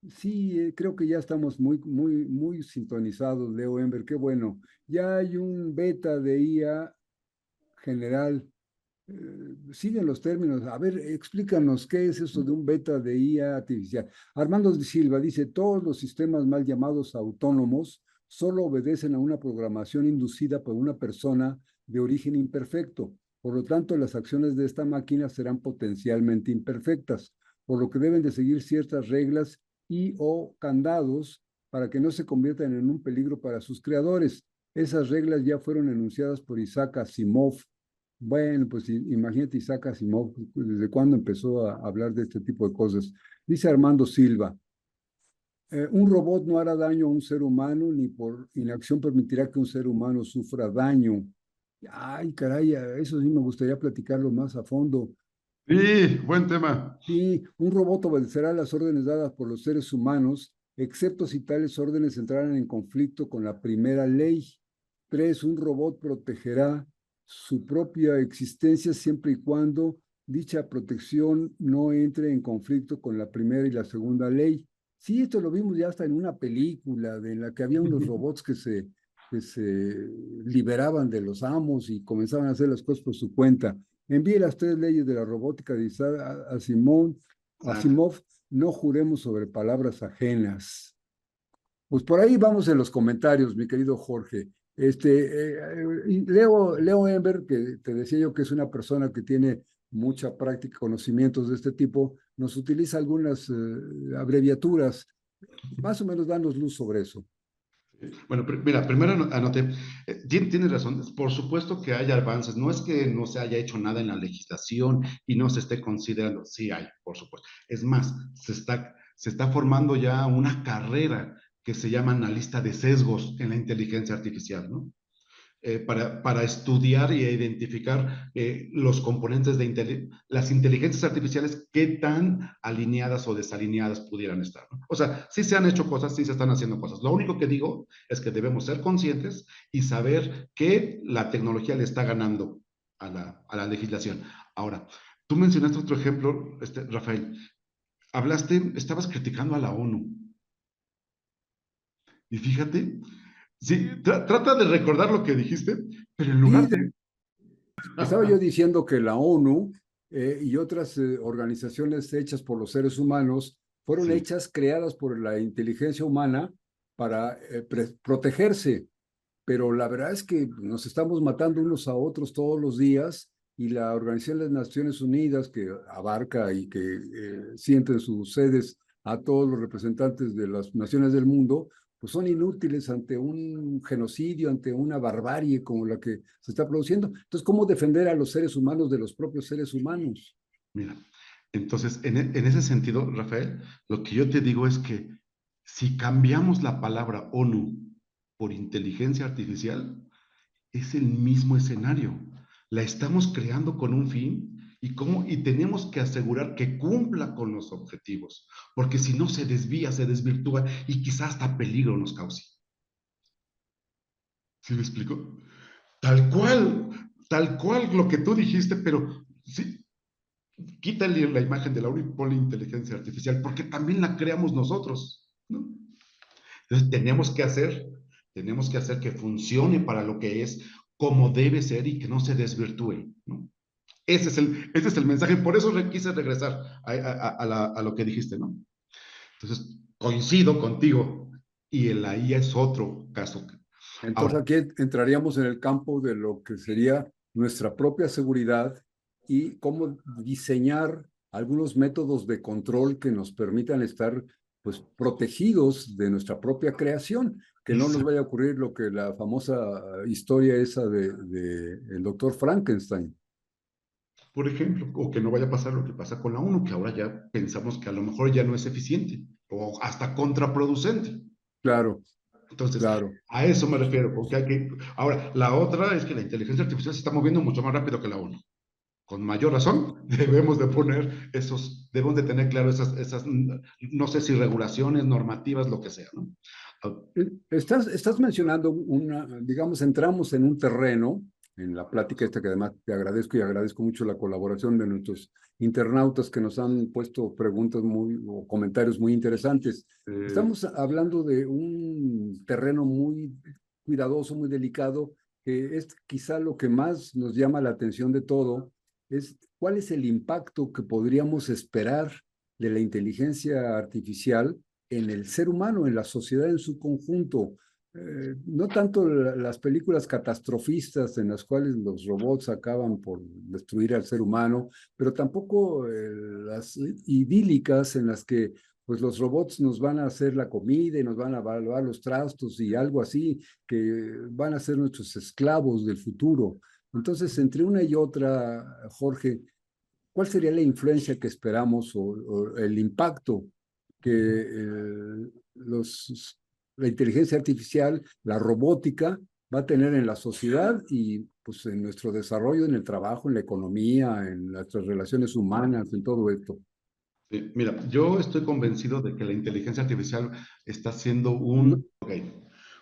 Sí, creo que ya estamos muy sintonizados, Leo Ember, qué bueno. Ya hay un beta de IA general. Siguen los términos. A ver, explícanos qué es eso de un beta de IA artificial. Armando de Silva dice, todos los sistemas mal llamados autónomos solo obedecen a una programación inducida por una persona de origen imperfecto. Por lo tanto, las acciones de esta máquina serán potencialmente imperfectas, por lo que deben de seguir ciertas reglas y o candados para que no se conviertan en un peligro para sus creadores. Esas reglas ya fueron enunciadas por Isaac Asimov. Bueno, pues imagínate Isaac Asimov, desde cuándo empezó a hablar de este tipo de cosas. Dice Armando Silva, un robot no hará daño a un ser humano ni por inacción permitirá que un ser humano sufra daño. Ay, caray, eso sí me gustaría platicarlo más a fondo. Sí, buen tema. Sí, un robot obedecerá las órdenes dadas por los seres humanos, excepto si tales órdenes entraran en conflicto con la primera ley. Tres, un robot protegerá su propia existencia siempre y cuando dicha protección no entre en conflicto con la primera y la segunda ley. Sí, esto lo vimos ya hasta en una película en la que había unos robots que se liberaban de los amos y comenzaban a hacer las cosas por su cuenta. Envíe las tres leyes de la robótica de Isaac Exacto. Asimov, no juremos sobre palabras ajenas. Pues por ahí vamos en los comentarios, mi querido Jorge. Leo Ember, que te decía yo que es una persona que tiene mucha práctica, conocimientos de este tipo, nos utiliza algunas abreviaturas. Más o menos danos luz sobre eso. Bueno, mira, primero anoté, tienes razón, por supuesto que hay avances, no es que no se haya hecho nada en la legislación y no se esté considerando, sí hay, por supuesto. Es más, se está formando ya una carrera que se llama analista de sesgos en la inteligencia artificial, ¿no? Para estudiar y identificar los componentes de las inteligencias artificiales, qué tan alineadas o desalineadas pudieran estar, ¿no? O sea, sí se han hecho cosas, sí se están haciendo cosas. Lo único que digo es que debemos ser conscientes y saber que la tecnología le está ganando a la legislación. Ahora, tú mencionaste otro ejemplo, Rafael. Estabas criticando a la ONU. Y fíjate, sí, trata de recordar lo que dijiste, pero en Sí, lugar de... estaba yo diciendo que la ONU y otras organizaciones hechas por los seres humanos fueron Sí, hechas, creadas por la inteligencia humana para protegerse, pero la verdad es que nos estamos matando unos a otros todos los días y la Organización de las Naciones Unidas, que abarca y que siente en sus sedes a todos los representantes de las naciones del mundo, pues son inútiles ante un genocidio, ante una barbarie como la que se está produciendo. Entonces, ¿cómo defender a los seres humanos de los propios seres humanos? mira. Entonces, en ese sentido, Rafael, lo que yo te digo es que si cambiamos la palabra ONU por inteligencia artificial, es el mismo escenario. la estamos creando con un fin y tenemos que asegurar que cumpla con los objetivos, porque si no se desvía, se desvirtúa y quizás hasta peligro nos cause. ¿Sí me explico? Tal cual lo que tú dijiste, pero sí, quítale la imagen de Laura y ponle inteligencia artificial, porque también la creamos nosotros, ¿no? Entonces tenemos que hacer que funcione para lo que es, como debe ser y que no se desvirtúe, ¿no? Ese es el mensaje, por eso quise regresar a lo que dijiste, ¿no? Entonces, coincido contigo, y el ahí es otro caso. Entonces Ahora, aquí entraríamos en el campo de lo que sería nuestra propia seguridad y cómo diseñar algunos métodos de control que nos permitan estar pues protegidos de nuestra propia creación, que no nos vaya a ocurrir lo que la famosa historia esa de el doctor Frankenstein. por ejemplo, o que no vaya a pasar lo que pasa con la ONU, que ahora ya pensamos que a lo mejor ya no es eficiente o hasta contraproducente. Claro, Entonces, claro. a eso me refiero, porque hay que... Ahora, la otra es que la inteligencia artificial se está moviendo mucho más rápido que la ONU. Con mayor razón, debemos de tener claro esas, no sé si regulaciones, normativas, lo que sea, ¿no? Estás mencionando digamos, entramos en un terreno, en la plática esta que además te agradezco y agradezco mucho la colaboración de nuestros internautas que nos han puesto preguntas o comentarios muy interesantes. Eh, Estamos hablando de un terreno muy cuidadoso, muy delicado, que es quizá lo que más nos llama la atención de todo, es cuál es el impacto que podríamos esperar de la inteligencia artificial en el ser humano, en la sociedad en su conjunto. No tanto las películas catastrofistas en las cuales los robots acaban por destruir al ser humano, pero tampoco las idílicas en las que pues los robots nos van a hacer la comida y nos van a lavar los trastos y algo así, que van a ser nuestros esclavos del futuro. Entonces, entre una y otra, Jorge, ¿cuál sería la influencia que esperamos o el impacto que la inteligencia artificial, la robótica, va a tener en la sociedad y pues en nuestro desarrollo, en el trabajo, en la economía, en nuestras relaciones humanas, en todo esto? Mira, yo estoy convencido de que la inteligencia artificial está siendo No, un... Ok,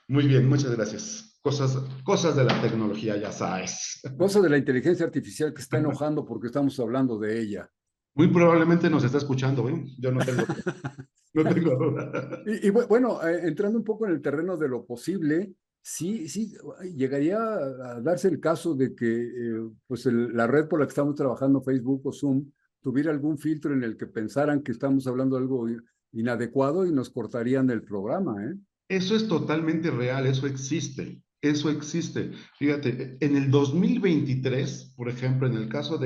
muy bien, muchas gracias. Cosas de la tecnología, ya sabes. cosa de la inteligencia artificial que está enojando porque estamos hablando de ella. Muy probablemente nos está escuchando, ¿eh? Yo no tengo duda. Bueno, entrando un poco en el terreno de lo posible, sí, sí, llegaría a darse el caso de que pues la red por la que estamos trabajando, Facebook o Zoom, tuviera algún filtro en el que pensaran que estamos hablando de algo inadecuado y nos cortarían del programa, ¿eh? Eso es totalmente real, eso existe. Eso existe. Fíjate, en el 2023, por ejemplo, en el caso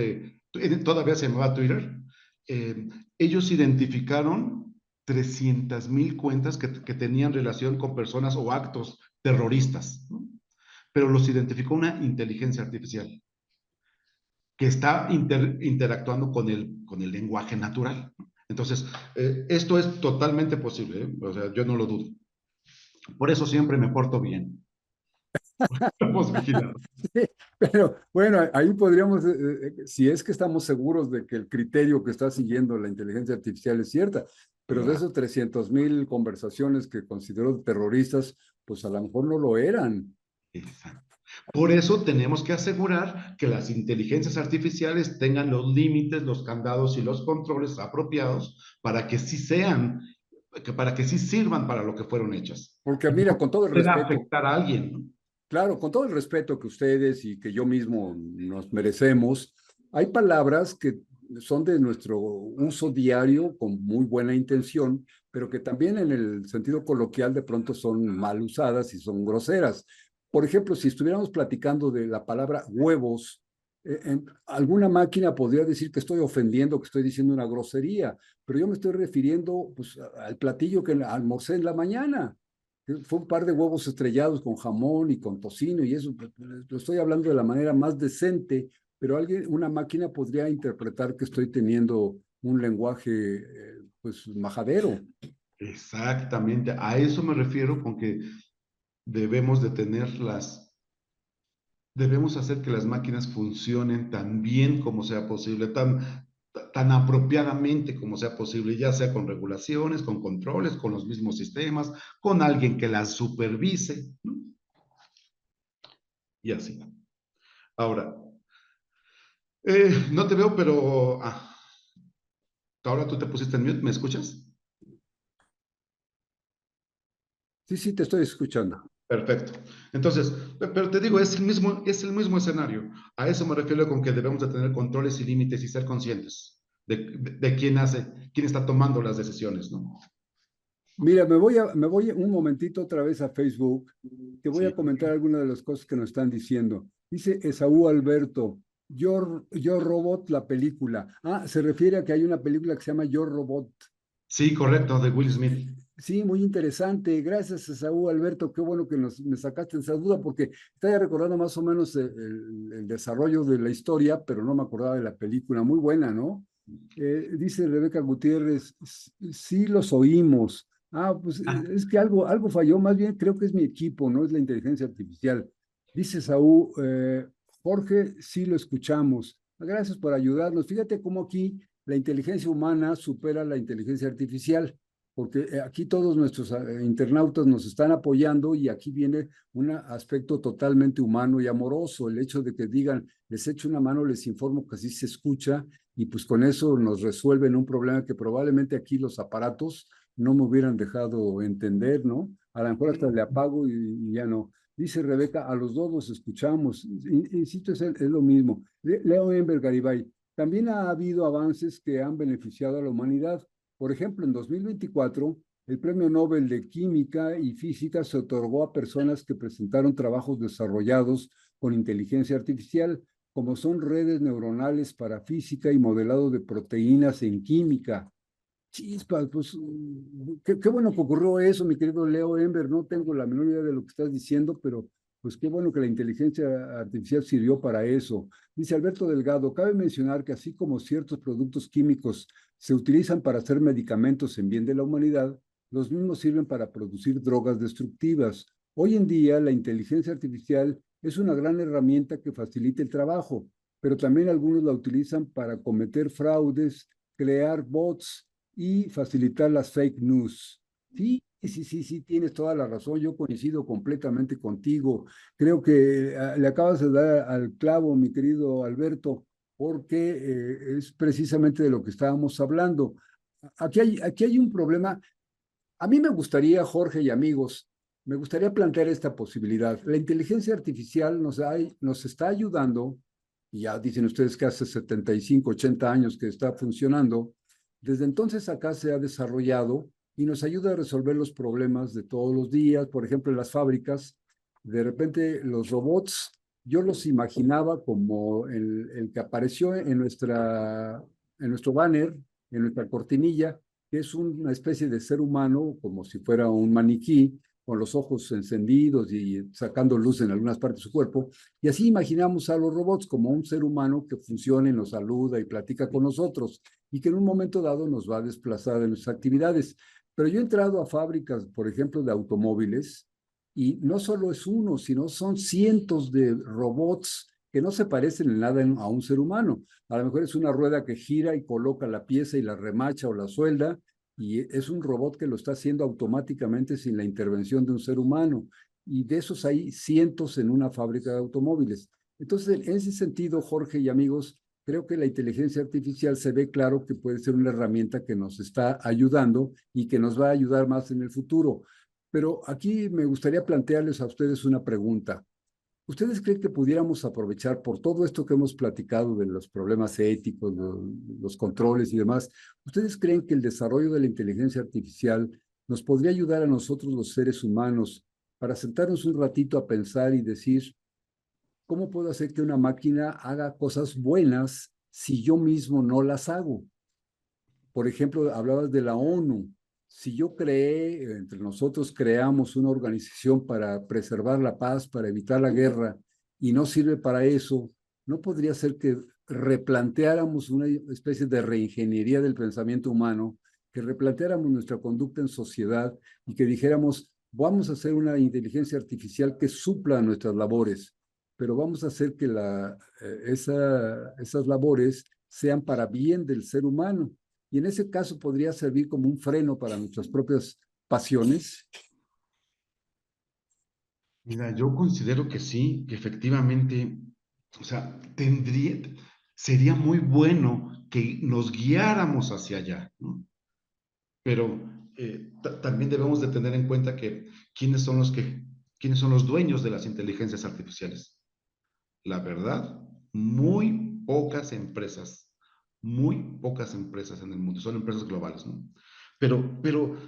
todavía se llamaba Twitter, eh, ellos identificaron 300,000 cuentas que tenían relación con personas o actos terroristas, ¿no? Pero los identificó una inteligencia artificial que está interactuando con el lenguaje natural. Entonces, esto es totalmente posible, ¿eh? O sea, yo no lo dudo. Por eso siempre me porto bien. Estamos vigilados. Sí, pero bueno, ahí podríamos, si es que estamos seguros de que el criterio que está siguiendo la inteligencia artificial es cierta, pero de Claro. esos 300,000 conversaciones que consideró terroristas, pues a lo mejor no lo eran. Exacto. Por eso tenemos que asegurar que las inteligencias artificiales tengan los límites, los candados y los controles apropiados para que sí para que sí sirvan para lo que fueron hechas. Porque Y mira, no con todo el pueda respeto, afectar a alguien, ¿no? claro, con todo el respeto que ustedes y que yo mismo nos merecemos, hay palabras que son de nuestro uso diario con muy buena intención, pero que también en el sentido coloquial de pronto son mal usadas y son groseras. Por ejemplo, si estuviéramos platicando de la palabra huevos, alguna máquina podría decir que estoy ofendiendo, que estoy diciendo una grosería, pero yo me estoy refiriendo pues, al platillo que almorcé en la mañana. Fue un par de huevos estrellados con jamón y con tocino y eso, pues, lo estoy hablando de la manera más decente, pero una máquina podría interpretar que estoy teniendo un lenguaje, pues, majadero. Exactamente. A eso me refiero con que debemos de tener debemos hacer que las máquinas funcionen tan bien como sea posible, tan apropiadamente como sea posible, ya sea con regulaciones, con controles, con los mismos sistemas, con alguien que las supervise, ¿no? Y así. Ahora, no te veo, pero ahora tú te pusiste en mute, ¿me escuchas? Sí, sí, te estoy escuchando. Perfecto. Entonces, pero te digo, es el mismo escenario. A eso me refiero con que debemos de tener controles y límites y ser conscientes de quién está tomando las decisiones, ¿no? Mira, me voy un momentito otra vez a Facebook. Te voy a Sí. comentar algunas de las cosas que nos están diciendo. Dice Esaú Alberto, yo Robot, la película. Ah, se refiere a que hay una película que se llama Yo Robot. Sí, correcto, de Will Smith. Sí, muy interesante. Gracias, Esaú Alberto. Qué bueno que me sacaste esa duda porque estaba recordando más o menos el desarrollo de la historia, pero no me acordaba de la película. Muy buena, ¿no? Dice Rebeca Gutiérrez, sí los oímos. Ah, pues Ah, es que algo falló, más bien creo que es mi equipo, no es la inteligencia artificial. Dice Saúl, Jorge, sí lo escuchamos. Gracias por ayudarnos. Fíjate cómo aquí la inteligencia humana supera la inteligencia artificial, porque aquí todos nuestros internautas nos están apoyando y aquí viene un aspecto totalmente humano y amoroso. El hecho de que digan, les echo una mano, les informo que así se escucha y pues con eso nos resuelven un problema que probablemente aquí los aparatos no me hubieran dejado entender, ¿no? A lo mejor hasta le apago y ya no. Dice Rebeca, a los dos los escuchamos. Insisto, es lo mismo. Leo Ember Garibay, también ha habido avances que han beneficiado a la humanidad. Por ejemplo, en 2024, el Premio Nobel de Química y Física se otorgó a personas que presentaron trabajos desarrollados con inteligencia artificial, como son redes neuronales para física y modelado de proteínas en química. Chispas, pues qué bueno que ocurrió eso, mi querido Leo Ember. No tengo la menor idea de lo que estás diciendo, pero pues qué bueno que la inteligencia artificial sirvió para eso. Dice Alberto Delgado, cabe mencionar que así como ciertos productos químicos se utilizan para hacer medicamentos en bien de la humanidad, los mismos sirven para producir drogas destructivas. Hoy en día, la inteligencia artificial es una gran herramienta que facilita el trabajo, pero también algunos la utilizan para cometer fraudes, crear bots y facilitar las fake news. Sí, sí, sí, sí, tienes toda la razón. Yo coincido completamente contigo. Creo que le acabas de dar al clavo, mi querido Alberto, porque es precisamente de lo que estábamos hablando. Aquí hay un problema. A mí me gustaría, Jorge y amigos, me gustaría plantear esta posibilidad. La inteligencia artificial nos está ayudando, y ya dicen ustedes que hace 75, 80 años que está funcionando. Desde entonces acá se ha desarrollado y nos ayuda a resolver los problemas de todos los días. Por ejemplo, en las fábricas, de repente los robots, yo los imaginaba como el que apareció en nuestro banner, en nuestra cortinilla, que es una especie de ser humano, como si fuera un maniquí, con los ojos encendidos y sacando luz en algunas partes de su cuerpo. Y así imaginamos a los robots como un ser humano que funciona y nos saluda y platica con nosotros y que en un momento dado nos va a desplazar en nuestras actividades. Pero yo he entrado a fábricas, por ejemplo, de automóviles, y no solo es uno, sino son cientos de robots que no se parecen en nada a un ser humano. A lo mejor es una rueda que gira y coloca la pieza y la remacha o la suelda, y es un robot que lo está haciendo automáticamente sin la intervención de un ser humano. Y de esos hay cientos en una fábrica de automóviles. Entonces, en ese sentido, Jorge y amigos, creo que la inteligencia artificial se ve claro que puede ser una herramienta que nos está ayudando y que nos va a ayudar más en el futuro. Pero aquí me gustaría plantearles a ustedes una pregunta. ¿Ustedes creen que pudiéramos aprovechar por todo esto que hemos platicado de los problemas éticos, los controles y demás? ¿Ustedes creen que el desarrollo de la inteligencia artificial nos podría ayudar a nosotros los seres humanos para sentarnos un ratito a pensar y decir, ¿cómo puedo hacer que una máquina haga cosas buenas si yo mismo no las hago? Por ejemplo, hablabas de la ONU. Si yo creé, entre nosotros creamos una organización para preservar la paz, para evitar la guerra, y no sirve para eso, ¿no podría ser que replanteáramos una especie de reingeniería del pensamiento humano, que replanteáramos nuestra conducta en sociedad y que dijéramos, vamos a hacer una inteligencia artificial que supla nuestras labores, pero vamos a hacer que esas labores sean para bien del ser humano. Y en ese caso podría servir como un freno para nuestras propias pasiones. Mira, yo considero que sí, que efectivamente, o sea, sería muy bueno que nos guiáramos hacia allá, ¿no? Pero también debemos de tener en cuenta que quiénes son quiénes son los dueños de las inteligencias artificiales. La verdad, muy pocas empresas en el mundo, son empresas globales, ¿no? Pero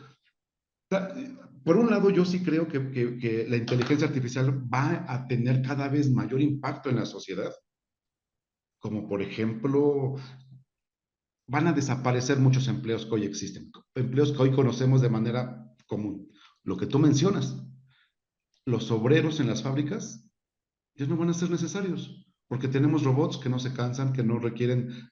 ta- por un lado, yo sí creo que la inteligencia artificial va a tener cada vez mayor impacto en la sociedad, como por ejemplo, van a desaparecer muchos empleos que hoy existen, empleos que hoy conocemos de manera común. Lo que tú mencionas, los obreros en las fábricas ya no van a ser necesarios, porque tenemos robots que no se cansan, que no requieren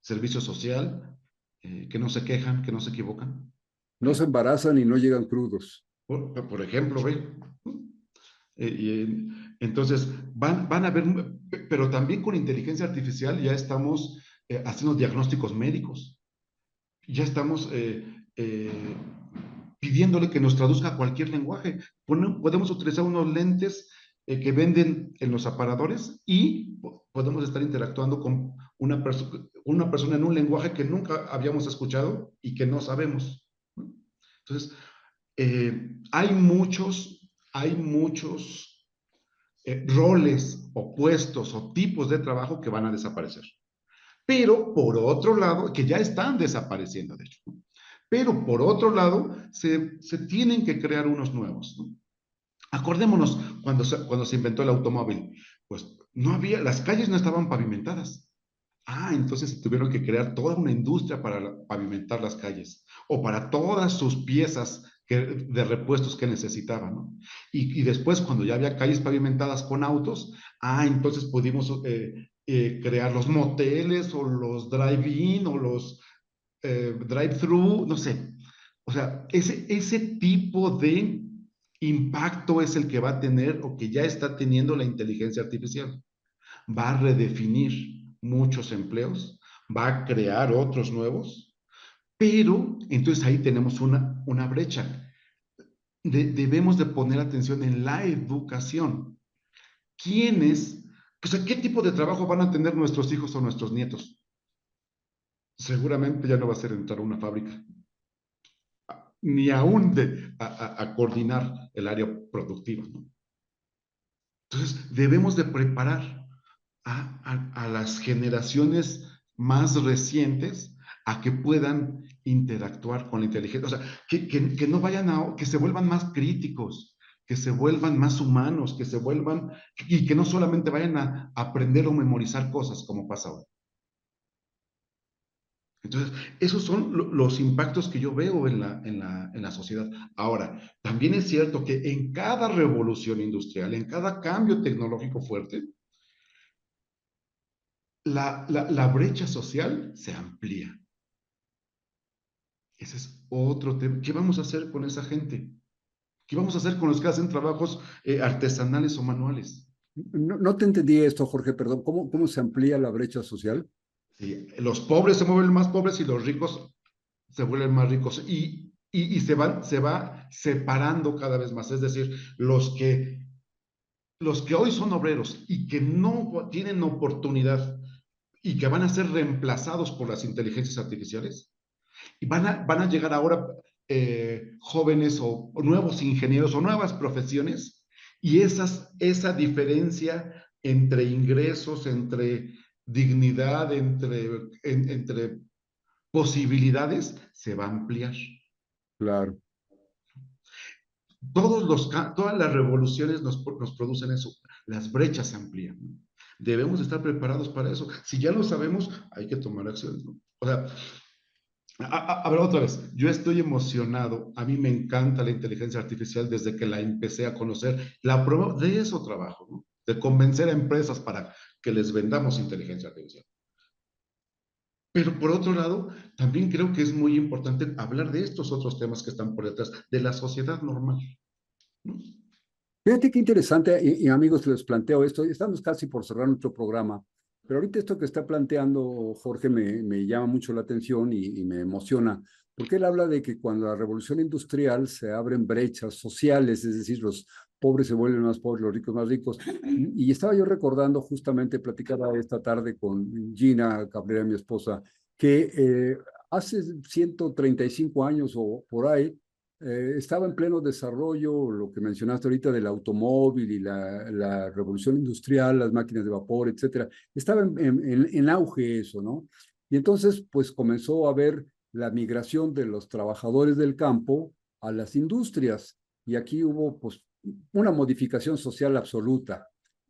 servicio social, que no se quejan, que no se equivocan. No se ¿Ve? embarazan y no llegan crudos. Por ejemplo, ¿ve? Entonces, van a ver, pero también con inteligencia artificial ya estamos haciendo diagnósticos médicos, ya estamos pidiéndole que nos traduzca cualquier lenguaje. Podemos utilizar unos lentes que venden en los aparadores y podemos estar interactuando con una persona en un lenguaje que nunca habíamos escuchado y que no sabemos. Entonces, hay muchos roles o puestos o tipos de trabajo que van a desaparecer. Pero por otro lado, que ya están desapareciendo, de hecho, ¿no? Pero por otro lado, se tienen que crear unos nuevos, ¿no? Acordémonos cuando se inventó el automóvil, pues no había, las calles no estaban pavimentadas. Ah, entonces se tuvieron que crear toda una industria para pavimentar las calles o para todas sus piezas de repuestos que necesitaban, ¿no? Y después, cuando ya había calles pavimentadas con autos, entonces pudimos crear los moteles o los drive-in o los drive-thru, no sé. O sea, ese tipo de impacto es el que va a tener o que ya está teniendo la inteligencia artificial. Va a redefinir muchos empleos, va a crear otros nuevos, pero entonces ahí tenemos una brecha. Debemos de poner atención en la educación. ¿Quiénes, o sea, qué tipo de trabajo van a tener nuestros hijos o nuestros nietos? Seguramente ya no va a ser entrar a una fábrica, ni aún a coordinar el área productiva, ¿no? Entonces, debemos de preparar a las generaciones más recientes a que puedan interactuar con la inteligencia, o sea, que no vayan que se vuelvan más críticos, que se vuelvan más humanos, y que no solamente vayan a aprender o memorizar cosas como pasa hoy. Entonces, esos son los impactos que yo veo en la sociedad. Ahora, también es cierto que en cada revolución industrial, en cada cambio tecnológico fuerte, la brecha social se amplía. Ese es otro tema. ¿Qué vamos a hacer con esa gente? ¿Qué vamos a hacer con los que hacen trabajos artesanales o manuales? No, no te entendí esto, Jorge, perdón. ¿Cómo se amplía la brecha social? Sí, los pobres se mueven más pobres y los ricos se vuelven más ricos y se va separando cada vez más. Es decir, los que hoy son obreros y que no tienen oportunidad y que van a ser reemplazados por las inteligencias artificiales, y van a llegar ahora jóvenes o nuevos ingenieros o nuevas profesiones, y esa diferencia entre ingresos, entre dignidad, entre posibilidades, se va a ampliar. Claro. Todas las revoluciones nos producen eso, las brechas se amplían, ¿no? Debemos estar preparados para eso. Si ya lo sabemos, hay que tomar acciones, ¿no? O sea, a ver, otra vez, yo estoy emocionado, a mí me encanta la inteligencia artificial desde que la empecé a conocer, la prueba de eso trabajo, ¿no? De convencer a empresas para que les vendamos inteligencia artificial. Pero por otro lado, también creo que es muy importante hablar de estos otros temas que están por detrás, de la sociedad normal, ¿no? Fíjate qué interesante, y amigos, les planteo esto. Estamos casi por cerrar nuestro programa, pero ahorita esto que está planteando Jorge me llama mucho la atención y me emociona, porque él habla de que cuando la revolución industrial se abren brechas sociales, es decir, los pobres se vuelven más pobres, los ricos más ricos. Y estaba yo recordando, justamente platicaba esta tarde con Gina Cabrera, mi esposa, que hace 135 años o por ahí, estaba en pleno desarrollo lo que mencionaste ahorita del automóvil y la revolución industrial, las máquinas de vapor, etcétera. Estaba en auge eso, ¿no? Y entonces, pues comenzó a haber la migración de los trabajadores del campo a las industrias. Y aquí hubo, pues, una modificación social absoluta.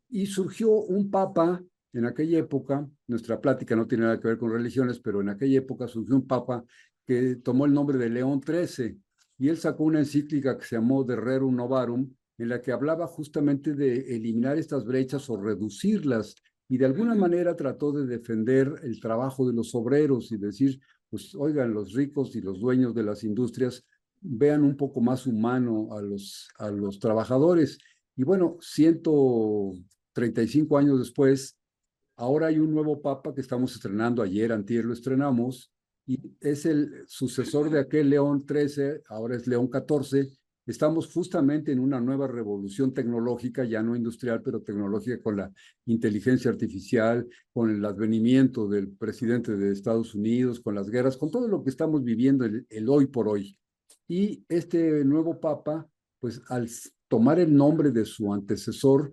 Y surgió un papa en aquella época, nuestra plática no tiene nada que ver con religiones, pero en aquella época surgió un papa que tomó el nombre de León XIII y él sacó una encíclica que se llamó De Rerum Novarum, en la que hablaba justamente de eliminar estas brechas o reducirlas, y de alguna manera trató de defender el trabajo de los obreros y decir, pues oigan, los ricos y los dueños de las industrias vean un poco más humano a los trabajadores. Y bueno, 135 años después, ahora hay un nuevo papa que estamos estrenando ayer, antier lo estrenamos, y es el sucesor de aquel León XIII, ahora es León XIV. Estamos justamente en una nueva revolución tecnológica, ya no industrial, pero tecnológica, con la inteligencia artificial, con el advenimiento del presidente de Estados Unidos, con las guerras, con todo lo que estamos viviendo el hoy por hoy. Y este nuevo papa, pues al tomar el nombre de su antecesor,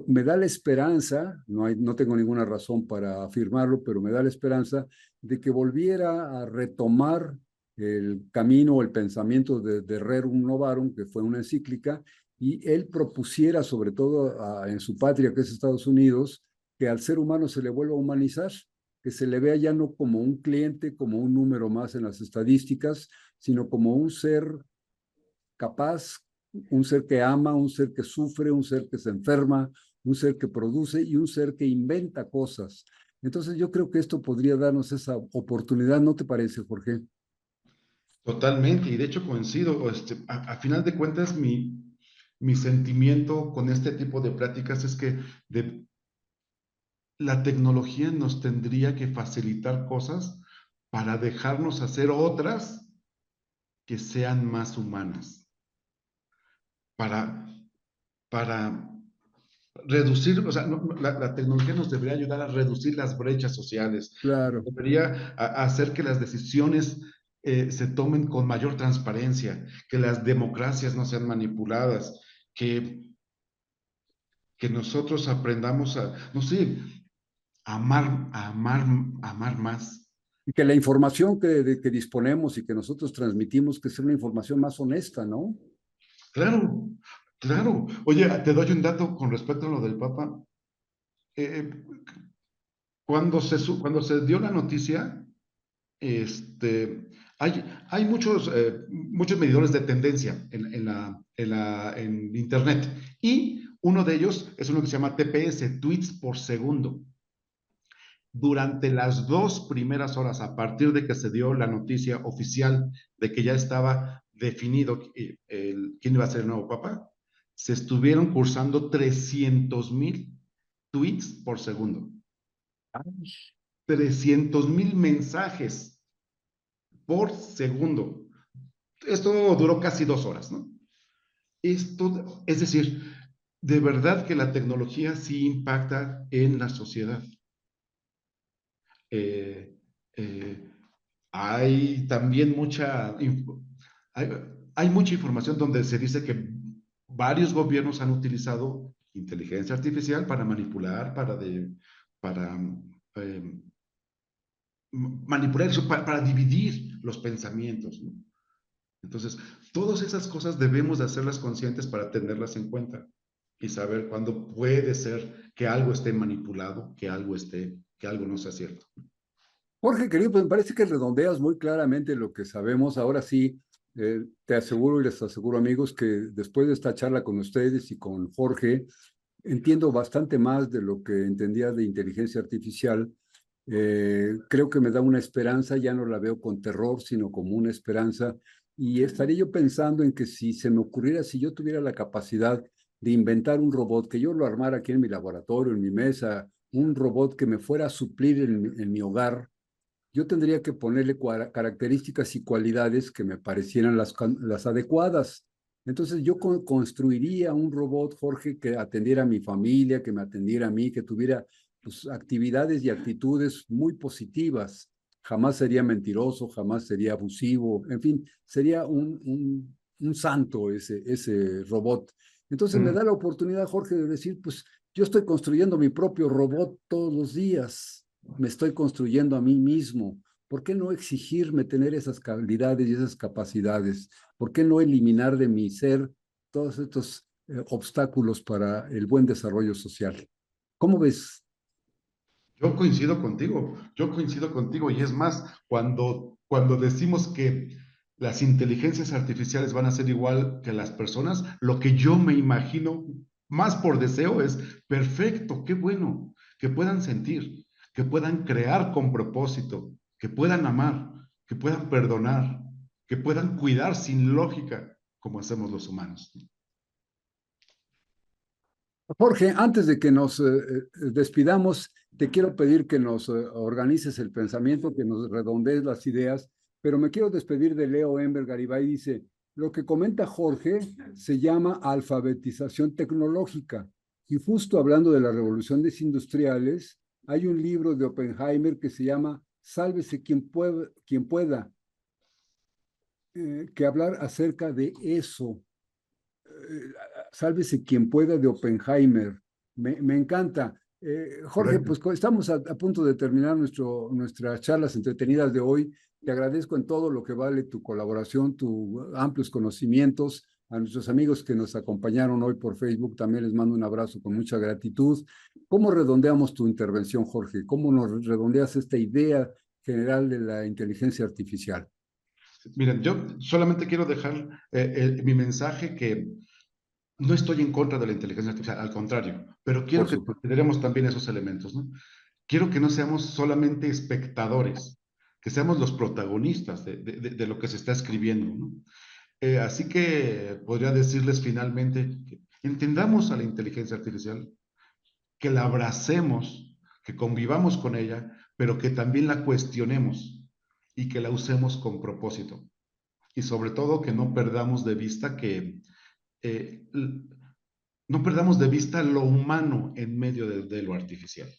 me da la esperanza, no tengo ninguna razón para afirmarlo, pero me da la esperanza de que volviera a retomar el camino o el pensamiento de Rerum Novarum, que fue una encíclica, y él propusiera, sobre todo en su patria, que es Estados Unidos, que al ser humano se le vuelva a humanizar, que se le vea ya no como un cliente, como un número más en las estadísticas, sino como un ser capaz, un ser que ama, un ser que sufre, un ser que se enferma, un ser que produce y un ser que inventa cosas. Entonces yo creo que esto podría darnos esa oportunidad, ¿no te parece, Jorge? Totalmente, y de hecho coincido, a final de cuentas mi sentimiento con este tipo de pláticas es que la tecnología nos tendría que facilitar cosas para dejarnos hacer otras que sean más humanas, para, para reducir, o sea, la tecnología nos debería ayudar a reducir las brechas sociales, Claro. debería hacer que las decisiones se tomen con mayor transparencia, que las democracias no sean manipuladas, que, que nosotros aprendamos a, no sé, amar más. Y que la información que disponemos y que nosotros transmitimos, que sea una información más honesta, ¿no? Claro, claro. Oye, te doy un dato con respecto a lo del Papa. Eh, cuando se dio la noticia, este, hay muchos medidores de tendencia en Internet y uno de ellos es uno que se llama TPS, tweets por segundo. Durante las 2 primeras horas, a partir de que se dio la noticia oficial de que ya estaba definido quién iba a ser el nuevo papa, se estuvieron cursando 300,000 tweets por segundo. 300,000 mensajes por segundo. Esto duró casi 2 horas, ¿no? Es decir, de verdad que la tecnología sí impacta en la sociedad. Eh, eh, hay también hay, hay mucha información donde se dice que varios gobiernos han utilizado inteligencia artificial para manipular, para manipular eso, para dividir los pensamientos, ¿no? Entonces, todas esas cosas debemos de hacerlas conscientes para tenerlas en cuenta y saber cuándo puede ser que algo esté manipulado, que algo no sea cierto. Jorge, querido, pues me parece que redondeas muy claramente lo que sabemos. Ahora sí, te aseguro y les aseguro, amigos, que después de esta charla con ustedes y con Jorge, entiendo bastante más de lo que entendía de inteligencia artificial. Creo que me da una esperanza, ya no la veo con terror, sino como una esperanza. Y estaría yo pensando en que si se me ocurriera, si yo tuviera la capacidad de inventar un robot, que yo lo armara aquí en mi laboratorio, en mi mesa, un robot que me fuera a suplir en mi hogar, yo tendría que ponerle características y cualidades que me parecieran las adecuadas. Entonces yo construiría un robot, Jorge, que atendiera a mi familia, que me atendiera a mí, que tuviera pues, actividades y actitudes muy positivas. Jamás sería mentiroso, jamás sería abusivo, en fin, sería un santo ese robot. Entonces me da la oportunidad, Jorge, de decir, pues yo estoy construyendo mi propio robot todos los días, me estoy construyendo a mí mismo. ¿Por qué no exigirme tener esas calidades y esas capacidades? ¿Por qué no eliminar de mi ser todos estos obstáculos para el buen desarrollo social? ¿Cómo ves? Yo coincido contigo y es más, cuando decimos que las inteligencias artificiales van a ser igual que las personas, lo que yo me imagino más por deseo es, perfecto, qué bueno, que puedan sentir, que puedan crear con propósito, que puedan amar, que puedan perdonar, que puedan cuidar sin lógica, como hacemos los humanos. Jorge, antes de que nos despidamos, te quiero pedir que nos organices el pensamiento, que nos redondees las ideas, pero me quiero despedir de Leo Enver Garibay. Dice, lo que comenta Jorge se llama alfabetización tecnológica. Y justo hablando de las revoluciones industriales, hay un libro de Oppenheimer que se llama Sálvese quien pueda, que hablar acerca de eso. Sálvese quien pueda de Oppenheimer. Me encanta. Jorge, Correcto. pues estamos a punto de terminar nuestras charlas entretenidas de hoy. Te agradezco en todo lo que vale tu colaboración, tus amplios conocimientos. A nuestros amigos que nos acompañaron hoy por Facebook, también les mando un abrazo con mucha gratitud. ¿Cómo redondeamos tu intervención, Jorge? ¿Cómo nos redondeas esta idea general de la inteligencia artificial? Miren, yo solamente quiero dejar mi mensaje que no estoy en contra de la inteligencia artificial, al contrario, pero quiero Por que supuesto. consideremos también esos elementos, ¿no? Quiero que no seamos solamente espectadores, que seamos los protagonistas de lo que se está escribiendo, ¿no? Así que podría decirles finalmente que entendamos a la inteligencia artificial, que la abracemos, que convivamos con ella, pero que también la cuestionemos y que la usemos con propósito. Y sobre todo que no perdamos de vista que eh, no perdamos de vista lo humano en medio de lo artificial.